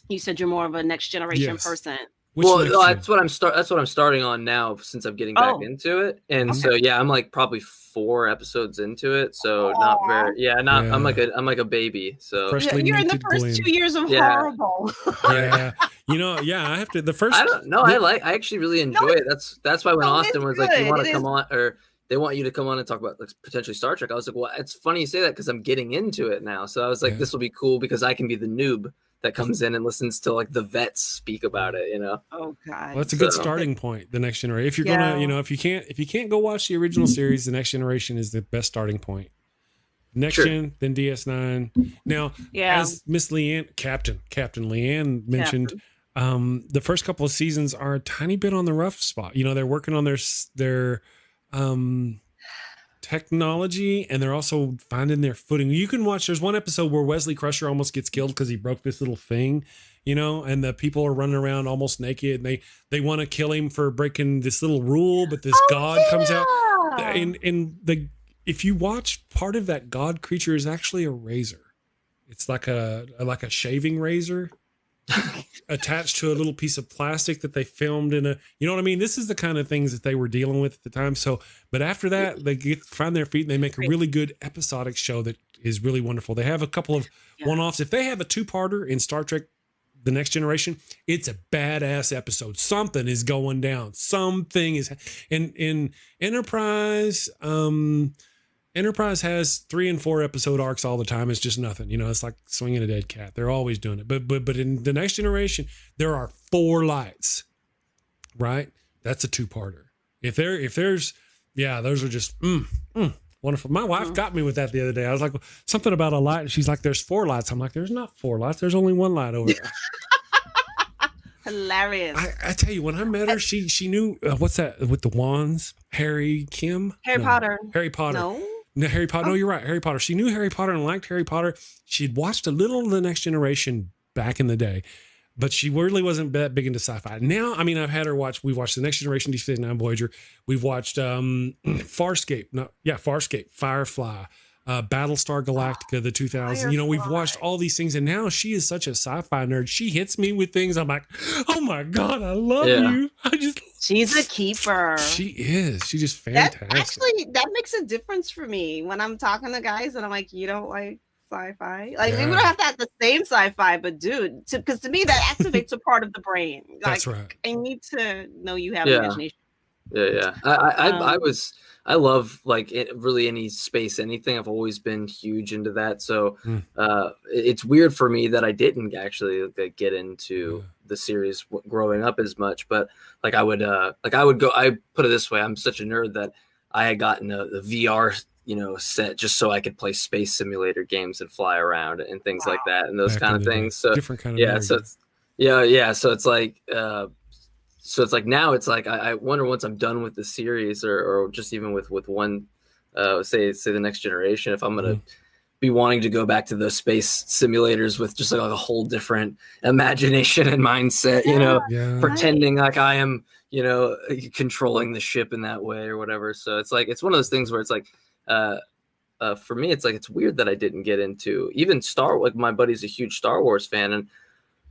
you said you're more of a Next Generation person. That's what I'm starting on now since I'm getting back into it. And so I'm like probably 4 episodes into it. So not very I'm like a baby. So you're in the first 2 years of horrible. Yeah. I have to the first I don't know. I actually really enjoy it. That's why when Austin was like, you want to come on, or they want you to come on and talk about like potentially Star Trek, I was like, well, it's funny you say that because I'm getting into it now. So I was like, this will be cool because I can be the noob that comes in and listens to like the vets speak about it, Oh God. Well, that's a good starting point. The Next Generation. If you're gonna, if you can't go watch the original series, the Next Generation is the best starting point. Next Gen, then DS9. Now, as Miss Leighann, Captain Leighann mentioned, the first couple of seasons are a tiny bit on the rough spot. They're working on their technology, and they're also finding their footing. You can watch, there's one episode where Wesley Crusher almost gets killed because he broke this little thing, and the people are running around almost naked, and they want to kill him for breaking this little rule, but this god comes out, and if you watch, part of that god creature is actually a razor. It's like a shaving razor attached to a little piece of plastic that they filmed in a, you know what I mean? This is the kind of things that they were dealing with at the time. So, but after that, they find their feet and they make a really good episodic show that is really wonderful. They have a couple of one-offs. If they have a 2-parter in Star Trek, The Next Generation, it's a badass episode. Something is going down. Something is in Enterprise. Enterprise has 3 and 4 episode arcs all the time. It's just nothing, it's like swinging a dead cat. They're always doing it. But in The Next Generation, there are 4 lights, right? That's a 2-parter. If there's, those are just, wonderful. My wife got me with that the other day. I was like, something about a light. And she's like, there's 4 lights. I'm like, there's not 4 lights. There's only 1 light over there. Hilarious. I tell you, when I met her, she knew, what's that with the wands? Harry Potter. Harry Potter. No, Harry Potter. No, you're right. Harry Potter. She knew Harry Potter and liked Harry Potter. She'd watched a little of The Next Generation back in the day, but she really wasn't that big into sci-fi. Now, I've had her watch, we've watched The Next Generation, Deep Space Nine, Voyager. We've watched Farscape, Firefly, Battlestar Galactica, the 2000s. We've watched all these things, and now she is such a sci-fi nerd. She hits me with things. I'm like, oh my God, I love you. She's a keeper. She is. She's just fantastic. That makes a difference for me when I'm talking to guys and I'm like, you don't like sci-fi? Like, we don't have to have the same sci-fi, but dude, because to me that activates a part of the brain. Like, that's right. I need to know you have imagination. I love like really any space, anything. I've always been huge into that. So it's weird for me that I didn't actually get into the series growing up as much. But like I would go. I put it this way: I'm such a nerd that I had gotten the VR set just so I could play space simulator games and fly around and things like that and those kind of things. So different kind of So it's like. So it's like now it's like I wonder once I'm done with the series or just even with one say The Next Generation, if I'm gonna be wanting to go back to those space simulators with just like a whole different imagination and mindset, pretending like I am controlling the ship in that way or whatever. So it's like it's one of those things where it's like for me it's like it's weird that I didn't get into even like my buddy's a huge Star Wars fan and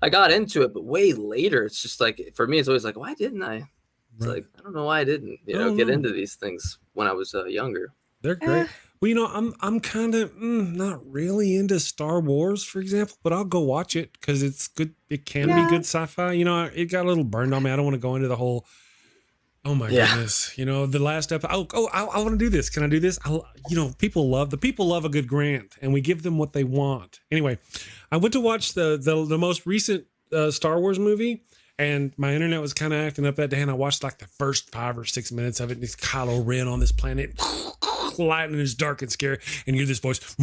I got into it, but way later. It's just like for me, it's always like, why didn't I? It's like I don't know why I didn't, get into these things when I was younger. They're great. Well, I'm kind of not really into Star Wars, for example, but I'll go watch it because it's good. It can be good sci-fi. It got a little burned on me. I don't want to go into the whole. Oh my goodness! The last episode. I want to do this. Can I do this? People love a good grant, and we give them what they want. Anyway, I went to watch the most recent Star Wars movie, and my internet was kind of acting up that day, and I watched like the first 5 or 6 minutes of it. And it's Kylo Ren on this planet, lightning is dark and scary, and you hear this voice.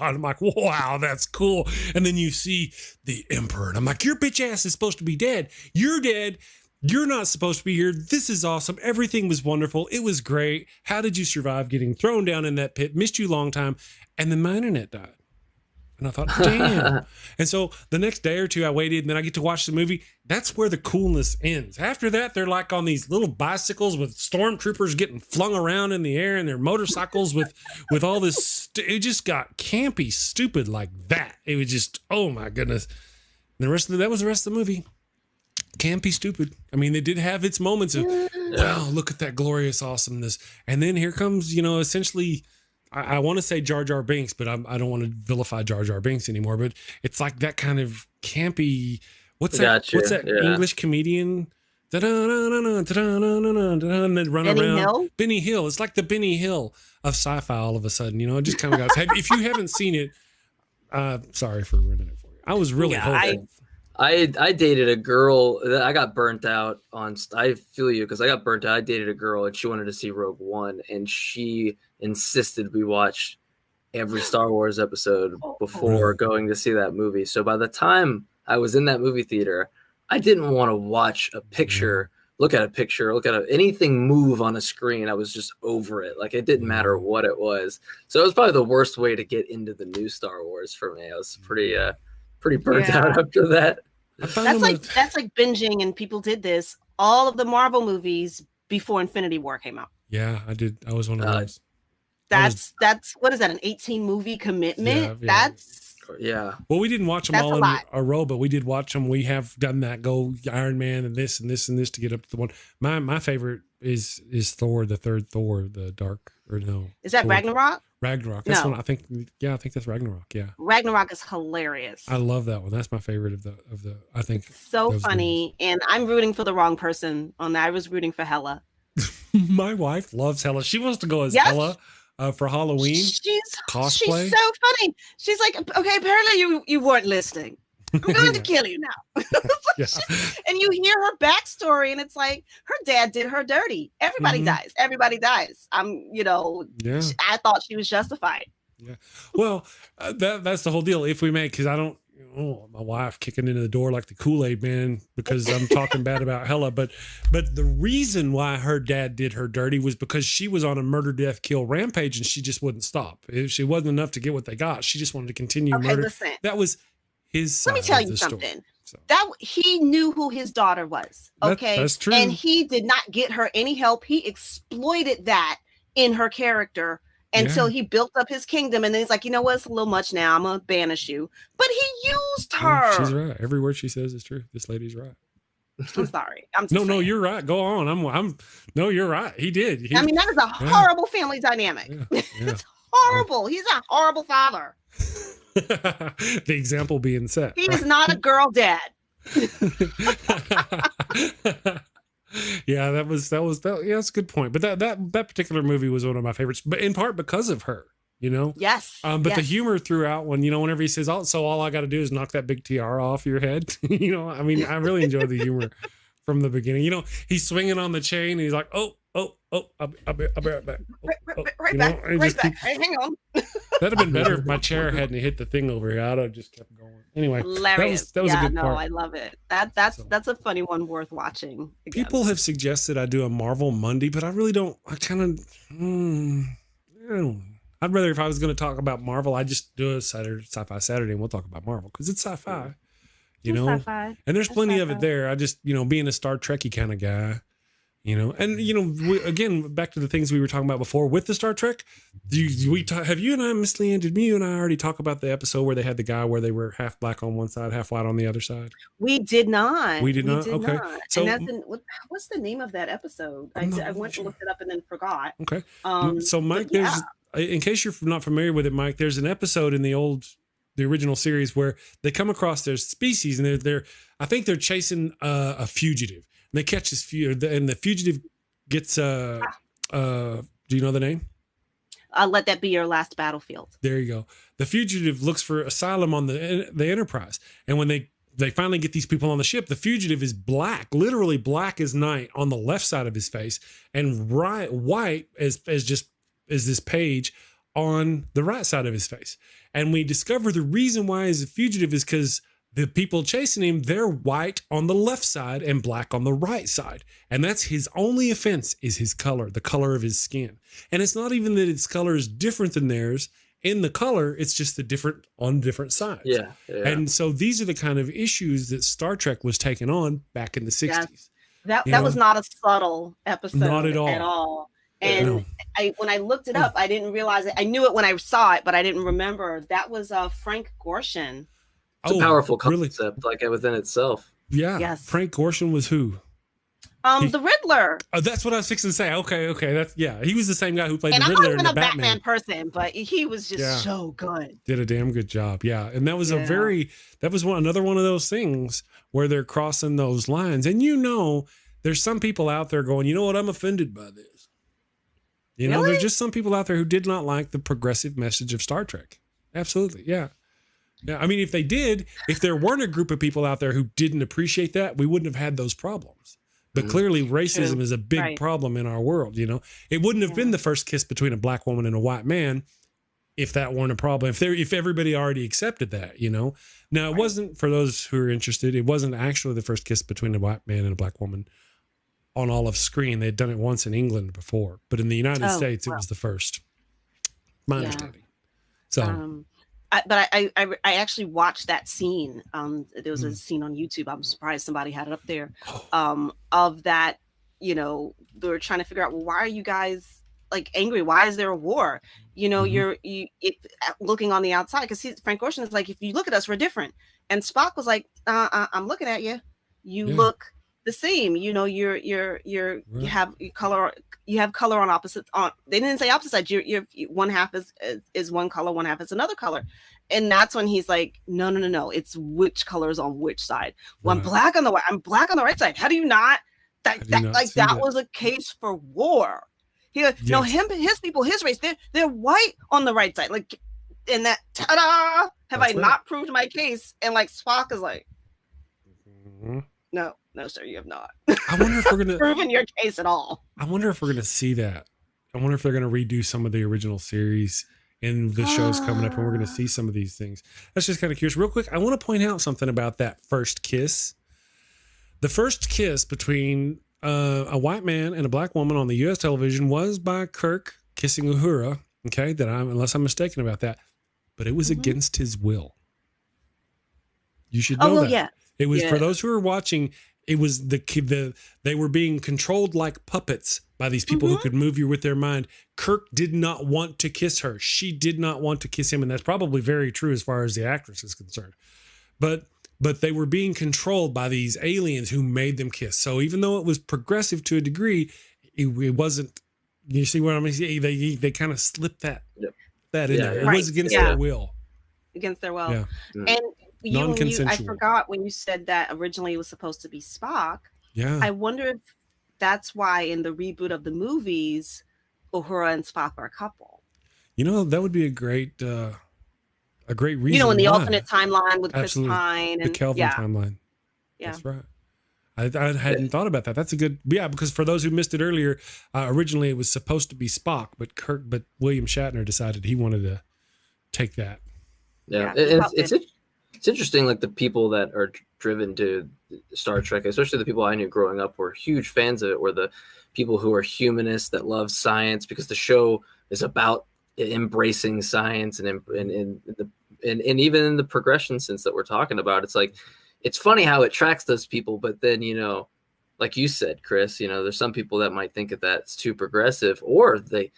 I'm like, wow, that's cool. And then you see the Emperor, and I'm like, your bitch ass is supposed to be dead. You're dead. You're not supposed to be here. This is awesome. Everything was wonderful. It was great. How did you survive getting thrown down in that pit? Missed you a long time. And then my internet died. And I thought, damn. And so the next day or two I waited, and then I get to watch the movie. That's where the coolness ends. After that, they're like on these little bicycles with stormtroopers getting flung around in the air, and their motorcycles with all this. It just got campy, stupid like that. It was just, oh my goodness. And that was the rest of the movie. Campy, stupid. I mean, they did have its moments of, wow, look at that glorious awesomeness. And then here comes, essentially, I want to say Jar Jar Binks, but I don't want to vilify Jar Jar Binks anymore. But it's like that kind of campy. What's that? What's that English comedian? And then run Benny around. Hill? Benny Hill. It's like the Benny Hill of sci-fi. All of a sudden, it just kind of got. If you haven't seen it, sorry for ruining it for you. I was really hopeful. I dated a girl that I got burnt out on. I feel you because I got burnt out. I dated a girl and she wanted to see Rogue One, and she insisted we watch every Star Wars episode before going to see that movie. So by the time I was in that movie theater, I didn't want to watch a picture, look at anything move on a screen. I was just over it. Like, it didn't matter what it was. So it was probably the worst way to get into the new Star Wars for me. I was pretty burnt out after that. That's like binging, and people did this. All of the Marvel movies before Infinity War came out. Yeah, I did. I was one of those. That's what is that? An 18 movie commitment? Yeah. Well, we didn't watch them all in a row, but we did watch them. We have done that. Go Iron Man and this and this and this to get up to the one. My favorite is Thor, the third Thor, the dark or no. Is that Thor. Ragnarok? Ragnarok. That's one I think. Yeah, I think that's Ragnarok. Yeah. Ragnarok is hilarious. I love that one. That's my favorite of the. I think it's so funny, and I'm rooting for the wrong person on that. I was rooting for Hela. My wife loves Hela. She wants to go as Hela. For Halloween, cosplay. She's so funny. She's like, okay, apparently you weren't listening. I'm going to kill you now. And you hear her backstory, and it's like her dad did her dirty. Everybody dies. Everybody dies. I thought she was justified. Yeah. Well, that's the whole deal. If we make, because I don't. My wife kicking into the door like the Kool-Aid man because I'm talking bad about Hela. But the reason why her dad did her dirty was because she was on a murder, death, kill rampage, and she just wouldn't stop. She wasn't enough to get what they got. She just wanted to continue murder. Listen, that was his side. Let me tell you something. So. That he knew who his daughter was. Okay. That's true. And he did not get her any help. He exploited that in her character until he built up his kingdom, and then he's like, you know what, it's a little much now. I'm gonna banish you. But he used her. She's right. Every word she says is true. This lady's right. I'm sorry. No, you're right. Go on. No, you're right. He did. That is a horrible family dynamic. Yeah. It's horrible. He's a horrible father. The example being set. He is not a girl dad. Yeah, that's a good point. But that particular movie was one of my favorites, but in part because of her, Yes. But the humor throughout whenever he says, so all I got to do is knock that big tiara off your head. I really enjoy the humor from the beginning. He's swinging on the chain and he's like, I'll be right back. Right back. Hey, hang on. That'd have been better if my chair hadn't hit the thing over here. I'd have just kept going. Anyway, hilarious. That was a good part. I love it. That's a funny one worth watching. Again. People have suggested I do a Marvel Monday, but I really don't. I kind of. I'd rather, if I was going to talk about Marvel, I'd just do a Sci-Fi Saturday and we'll talk about Marvel because it's sci-fi. Sci-fi. And there's plenty of it there. I just being a Star Trekky kind of guy. Again, back to the things we were talking about before with the Star Trek. Have you and I, Miss Leighann, did you and I already talk about the episode where they had the guy where they were half black on one side, half white on the other side? We did not. We did not. Okay. So, and what's the name of that episode? I went to look it up and then forgot. Okay. So, Mike, in case you're not familiar with it, Mike, there's an episode in the original series where they come across their species and I think they're chasing a fugitive. They catch this and the fugitive gets do you know the name? Let that be your last battlefield. There you go. The fugitive looks for asylum on the Enterprise, and when they finally get these people on the ship, the fugitive is black, literally black as night on the left side of his face, and white as this page on the right side of his face. And we discover the reason why he's a fugitive is because the people chasing him, they're white on the left side and black on the right side. And that's his only offense is his color, the color of his skin. And it's not even that his color is different than theirs. in the color. It's just on different sides. Yeah. And so these are the kind of issues that Star Trek was taking on back in the 60s. That was not a subtle episode Not at all. And when I looked it up, I didn't realize it. I knew it when I saw it, but I didn't remember. That was Frank Gorshin. It's a powerful concept, like within itself. Yeah. Yes. Frank Gorshin was who? The Riddler. Oh, that's what I was fixing to say. Okay. He was the same guy who played and the Riddler in I'm the not even a Batman person, but he was just so good. Did a damn good job. Yeah. And that was another one of those things where they're crossing those lines. And there's some people out there going, you know what, I'm offended by this. There's just some people out there who did not like the progressive message of Star Trek. Absolutely. Yeah. Yeah. I mean, if there weren't a group of people out there who didn't appreciate that, we wouldn't have had those problems. But clearly racism is a big problem in our world. It wouldn't have been the first kiss between a black woman and a white man if that weren't a problem, if everybody already accepted that, Now, it wasn't, for those who are interested, it wasn't actually the first kiss between a white man and a black woman on olive screen. They'd done it once in England before, but in the United States, it was the first. My understanding. So, I actually watched that scene. There was a scene on YouTube. I'm surprised somebody had it up there. Of that, they were trying to figure out, well, why are you guys like angry? Why is there a war? You're looking on the outside, because Frank Ocean is like, if you look at us, we're different. And Spock was like, I'm looking at you. You look the same. You have color on opposites. They didn't say opposite sides. You're one half is one color, one half is another color. And that's when he's like, no. It's which color is on which side. Well, I'm black on the right side. How do you not? That was a case for war. His people, his race, they're white on the right side. Like, in that, ta-da! Have I not proved my case? And like Spock is like, no, sir, you have not. I wonder if we're gonna proven your case at all. I wonder if we're gonna see that. I wonder if they're gonna redo some of the original series in the shows coming up, and we're gonna see some of these things. That's just kind of curious. Real quick, I want to point out something about that first kiss. The first kiss between a white man and a black woman on the U.S. television was by Kirk kissing Uhura. Okay, unless I'm mistaken about that, but it was against his will. You should know that. Yeah. It was for those who are watching. It was they were being controlled like puppets by these people who could move you with their mind. Kirk did not want to kiss her. She did not want to kiss him, and that's probably very true as far as the actress is concerned. But they were being controlled by these aliens who made them kiss. So even though it was progressive to a degree, it wasn't. You see what I mean? They kind of slipped that in there. It was against their will. Against their will. Yeah. And I forgot when you said that originally it was supposed to be Spock. Yeah. I wonder if that's why in the reboot of the movies, Uhura and Spock are a couple. That would be a great reason. In the alternate timeline with Chris Pine and the Kelvin timeline. Yeah. That's right. I hadn't thought about that. That's a good, because for those who missed it earlier, originally it was supposed to be Spock, but William Shatner decided he wanted to take that. Yeah. It's interesting, like the people that are driven to Star Trek, especially the people I knew growing up, were huge fans of it, were the people who are humanists that love science, because the show is about embracing science and even in the progression sense that we're talking about. It's like, it's funny how it tracks those people, but then, like you said, Chris, there's some people that might think that that's too progressive, or they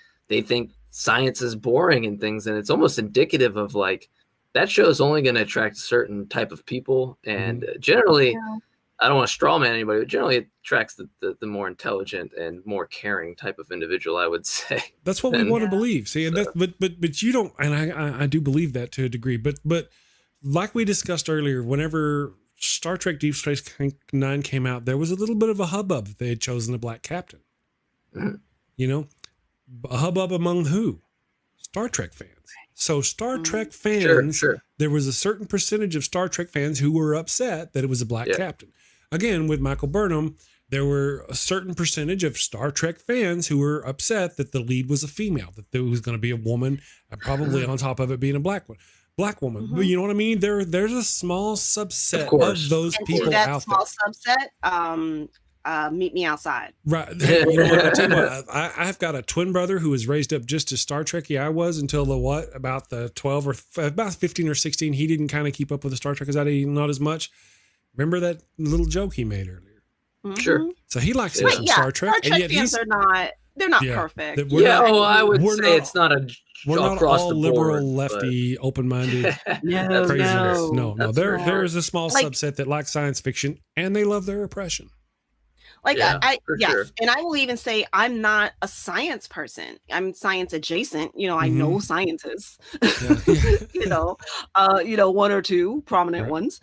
think science is boring and things. And it's almost indicative of like, that show is only going to attract a certain type of people. And generally, I don't want to straw man anybody, but generally it attracts the more intelligent and more caring type of individual, I would say. That's what we want to believe. See, and but you don't, and I do believe that to a degree, but like we discussed earlier, whenever Star Trek Deep Space Nine came out, there was a little bit of a hubbub that they had chosen a black captain. A hubbub among who? Star Trek fans. So Star Trek fans, there was a certain percentage of Star Trek fans who were upset that it was a black captain. Again, with Michael Burnham, there were a certain percentage of Star Trek fans who were upset that the lead was a female, that there was going to be a woman, and probably on top of it being a black woman. But you know what I mean? There's a small subset of those people that out small there. Subset, meet me outside. Right. You know what? I tell you what, I've got a twin brother who was raised up just as Star Trekky I was until about the 12 or about 15 or 16. He didn't kind of keep up with the Star Trek as I did, not as much. Remember that little joke he made earlier? Mm-hmm. Sure. So he likes some Star Trek. Star Trek and yet fans are not. They're not perfect. I would say it's not we're not across all the liberal, board, lefty, open-minded craziness. No. Right. There is a small subset that likes science fiction and they love their oppression. Like yes, sure. and I will even say I'm not a science person. I'm science adjacent. I know scientists. One or two prominent ones.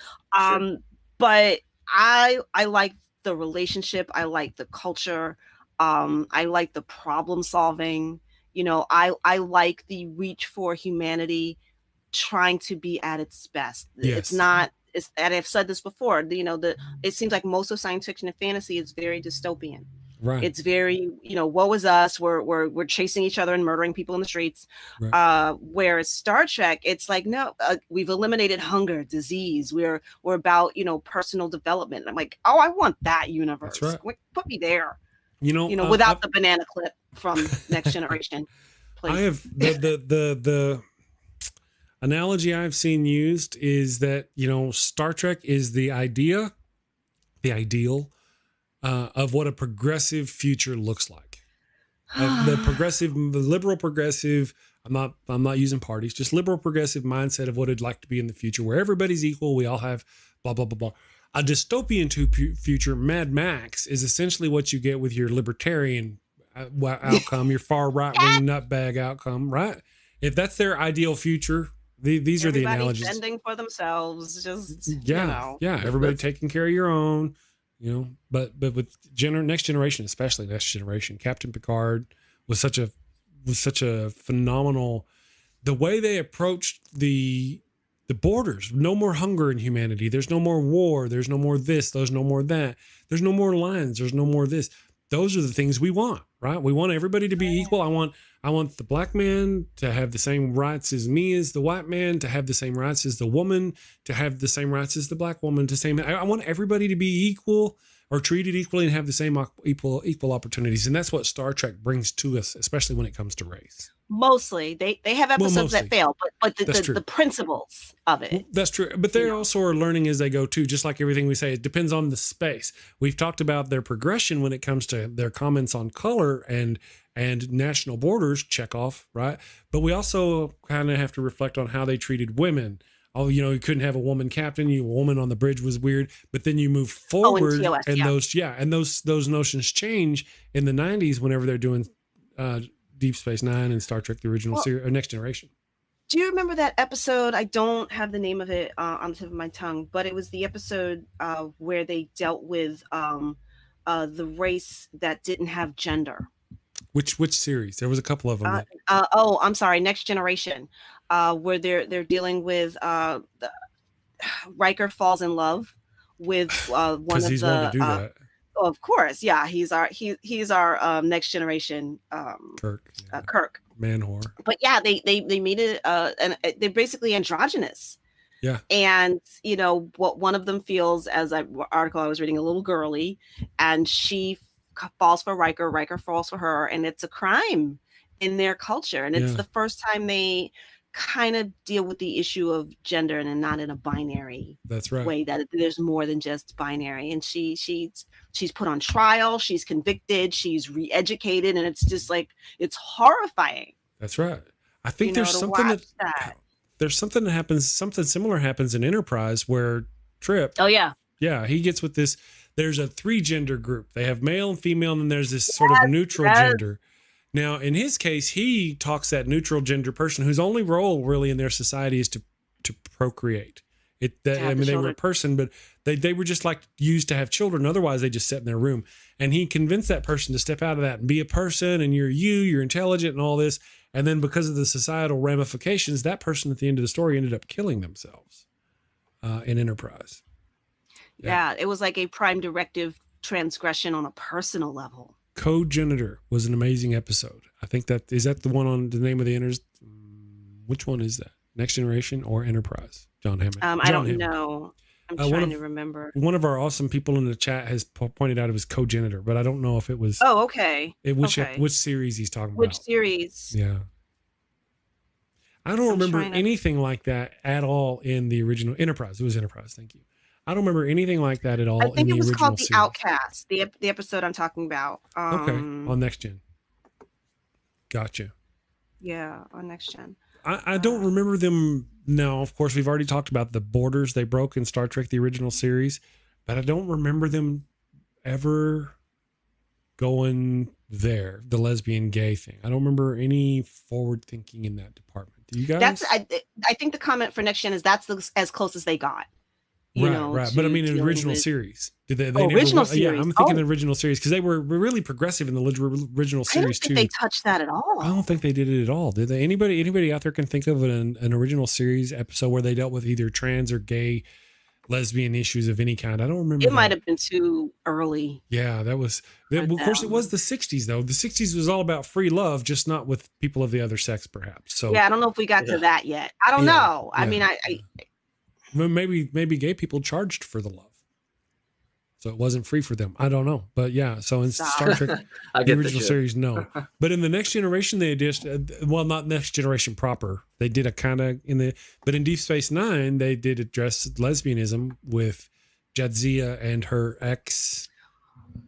But I like the relationship. I like the culture. I like the problem solving. I like the reach for humanity trying to be at its best. It's not. And I've said this before, it seems like most of science fiction and fantasy is very dystopian. Right. It's very, woe is us. We're chasing each other and murdering people in the streets. Right. Whereas Star Trek, it's like, no, we've eliminated hunger, disease. We're about, personal development. I'm like, oh, I want that universe. That's right. Like, put me there. I've Without the banana clip from Next Generation. Please. I have the analogy I've seen used is that, Star Trek is the ideal of what a progressive future looks like. The liberal progressive, I'm not using parties, just liberal progressive mindset of what it'd like to be in the future, where everybody's equal. We all have blah, blah, blah, blah. A dystopian future, Mad Max, is essentially what you get with your libertarian outcome, your far right-wing nutbag outcome, right? If that's their ideal future, these are the analogies. Fending for themselves, just everybody taking care of your own, But with next generation, especially next generation, Captain Picard was such a phenomenal. The way they approached the borders, no more hunger in humanity. There's no more war. There's no more this. There's no more that. There's no more lines. There's no more this. Those are the things we want, right? We want everybody to be equal. I want the black man to have the same rights as me as the white man, to have the same rights as the woman, to have the same rights as the black woman, I want everybody to be equal or treated equally and have the same equal opportunities. And that's what Star Trek brings to us, especially when it comes to race. Mostly they have episodes that fail, but the principles of it. Well, that's true. But they also are learning as they go too, just like everything we say, it depends on the space. We've talked about their progression when it comes to their comments on color and national borders, check off, right? But we also kind of have to reflect on how they treated women. Oh, you couldn't have a woman captain. A woman on the bridge was weird. But then you move forward, those notions change in the 90s whenever they're doing Deep Space Nine and Star Trek, the original series, or Next Generation. Do you remember that episode? I don't have the name of it on the tip of my tongue, but it was the episode where they dealt with the race that didn't have gender. Which series? There was a couple of them. I'm sorry, Next Generation, where they're dealing with Riker falls in love with one of the. To do that. Of course, yeah, he's our Next Generation Kirk. Yeah. Kirk. Man whore. But yeah, they made it and they're basically androgynous. Yeah. And what one of them feels, as article I was reading, a little girly, and she falls for Riker. Riker falls for her, and it's a crime in their culture. And it's the first time they kind of deal with the issue of gender and not in a binary way, that there's more than just binary. And she's put on trial, she's convicted, she's re-educated, and it's just like, it's horrifying. That's right. I think there's something there's something that happens, something similar happens in Enterprise where Trip. Oh yeah. Yeah. He gets with this, there's a 3-gender group. They have male and female, and then there's this sort of neutral gender. Now, in his case, he talks that neutral gender person whose only role really in their society is to procreate. They were a person, but they were just like used to have children. Otherwise, they just sat in their room. And he convinced that person to step out of that and be a person, and you're intelligent and all this. And then because of the societal ramifications, that person at the end of the story ended up killing themselves in Enterprise. Yeah, it was like a prime directive transgression on a personal level. Cogenitor was an amazing episode. I think is that the one on the name of the which one is that? Next Generation or Enterprise? John Hammond. I don't know. I'm trying to remember. One of our awesome people in the chat has pointed out it was cogenitor, but I don't know if it was. Oh, okay. Which series he's talking about? Which series? Yeah. I don't remember anything like that at all in the original Enterprise. It was Enterprise. Thank you. I don't remember anything like that at all. I think it was called The Outcast. The episode I'm talking about. Okay, on Next Gen. Gotcha. Yeah, on Next Gen. I don't remember them. No, of course, we've already talked about the borders they broke in Star Trek, the original series, but I don't remember them ever going there, the lesbian gay thing. I don't remember any forward thinking in that department. Do you guys? I think the comment for Next Gen is that's as close as they got. Right. But I mean, in the original series, did they original series? Yeah, I'm thinking the original series because they were really progressive in the original series too. I don't think they touched that at all. I don't think they did it at all. Did they? Anybody out there can think of an original series episode where they dealt with either trans or gay, lesbian issues of any kind? I don't remember. It might have been too early. Yeah, that was. Of course, it was the '60s though. The '60s was all about free love, just not with people of the other sex, perhaps. So yeah, I don't know if we got to that yet. I don't know. I mean, I maybe gay people charged for the love, so it wasn't free for them. I don't know, but yeah. So in Star Trek, the original series, no. But in the Next Generation, they did not Next Generation proper. They did a kind of but in Deep Space Nine, they did address lesbianism with Jadzia and her ex.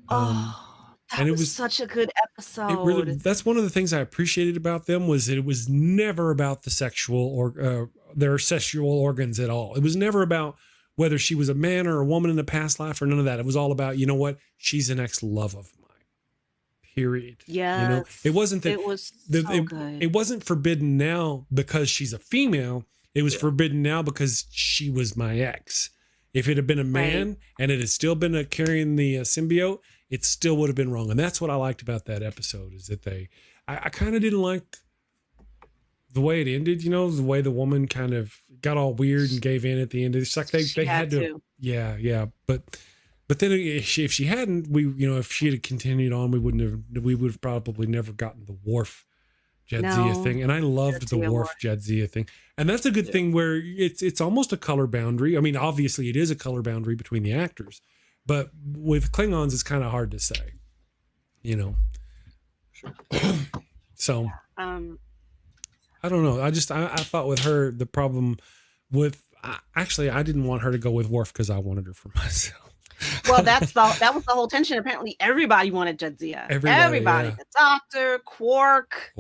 That was such a good episode. That's one of the things I appreciated about them was that it was never about the sexual or their sexual organs at all. It was never about whether she was a man or a woman in a past life or none of that. It was all about, you know what? She's an ex-love of mine. Period. Yeah. It wasn't that it was good. It wasn't forbidden now because she's a female. It was forbidden now because she was my ex. If it had been a man and it had still been carrying the symbiote, it still would have been wrong. And that's what I liked about that episode is that I kind of didn't like the way it ended, the way the woman kind of got all weird and gave in at the end. It's like they had to. Yeah. But then if she hadn't, if she had continued on, we would have probably never gotten the Worf Jadzia thing. And I loved the Worf Jadzia thing. And that's a good thing where it's almost a color boundary. I mean, obviously it is a color boundary between the actors. But with Klingons, it's kind of hard to say, Sure. So, I don't know. I thought with her, the problem with, actually, I didn't want her to go with Worf because I wanted her for myself. Well, that was the whole tension. Apparently, everybody wanted Jadzia. Everybody. The Doctor, Quark.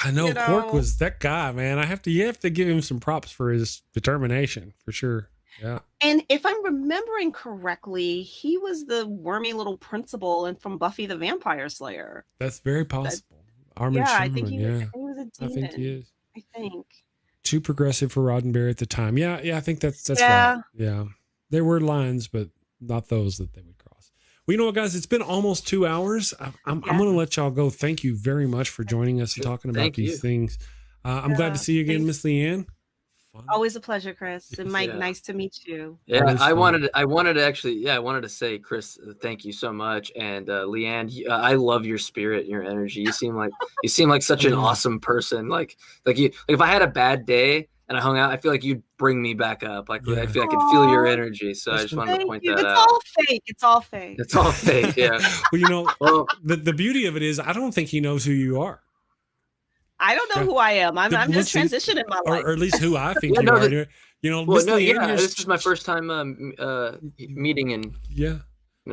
I know Quark was that guy, man. You have to give him some props for his determination, for sure. Yeah. And if I'm remembering correctly, he was the wormy little principal and from Buffy the Vampire Slayer. That's very possible. Armin I think he was a demon. I think he is. I think. Too progressive for Roddenberry at the time. Yeah, I think that's right. Yeah. There were lines, but not those that they would cross. Well, you know what, guys? It's been almost 2 hours. I'm going to let y'all go. Thank you very much for joining us and talking about these things. I'm glad to see you again, Miss Leighann. Fun. Always a pleasure, Chris. And Mike, nice to meet you. Yeah, I wanted to say, Chris, thank you so much. And Leighann, I love your spirit, your energy. You seem like such an awesome person. Like if I had a bad day and I hung out, I feel like you'd bring me back up. Like I feel I could feel your energy. So I just wanted to point that out. It's all fake. It's all fake. Yeah. Well, the beauty of it is I don't think he knows who you are. I don't know who I am. I'm just transitioning my life. Or at least who I think you are. This is my first time meeting. And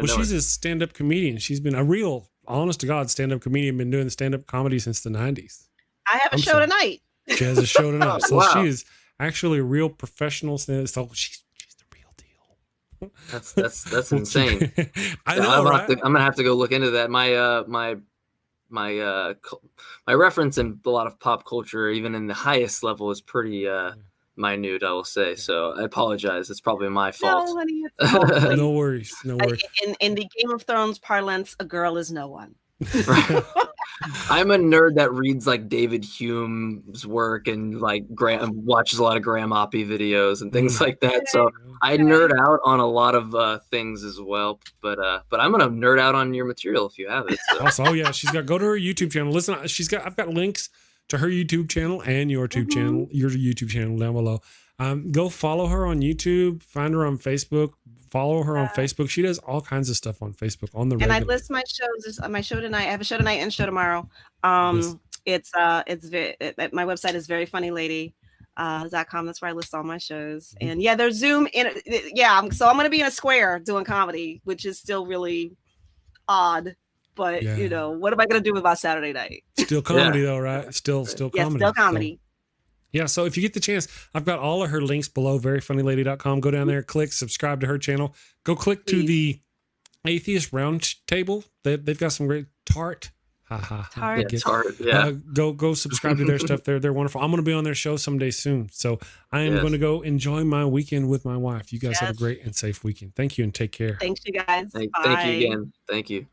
she's a stand-up comedian. She's been a real, honest to God, stand-up comedian. Been doing stand-up comedy since the 90s. I have a show tonight. She has a show tonight. So she is actually a real professional. So she's the real deal. That's insane. I know. I'm gonna have to go look into that. My reference in a lot of pop culture, even in the highest level, is pretty minute, I will say. So I apologize. It's probably my fault. No, honey, no worries. In the Game of Thrones parlance, a girl is no one. I'm a nerd that reads like David Hume's work and like watches a lot of Graham Oppie videos and things like that. So I nerd out on a lot of things as well. But I'm gonna nerd out on your material if you have it. So. Also, go to her YouTube channel. Listen, I've got links to her YouTube channel and your YouTube channel down below. Go follow her on YouTube. Find her on Facebook. Follow her on Facebook. She does all kinds of stuff on Facebook on the and regular. I list my shows. My show tonight. I have a show tonight and a show tomorrow. It's my website is veryfunnylady.com. That's where I list all my shows. And yeah, there's Zoom in so I'm going to be in a square doing comedy, which is still really odd. But you know, what am I going to do with my Saturday night? Still comedy though, right? Still comedy. Yeah, still comedy. So if you get the chance, I've got all of her links below, veryfunnylady.com. Go down there, click, subscribe to her channel. Go click to the Atheist Round Table. They've got some great Tart. Tart. Yeah. Go subscribe to their stuff. They're wonderful. I'm going to be on their show someday soon. So I am going to go enjoy my weekend with my wife. You guys have a great and safe weekend. Thank you and take care. Thanks, you guys. Thank you again. Thank you.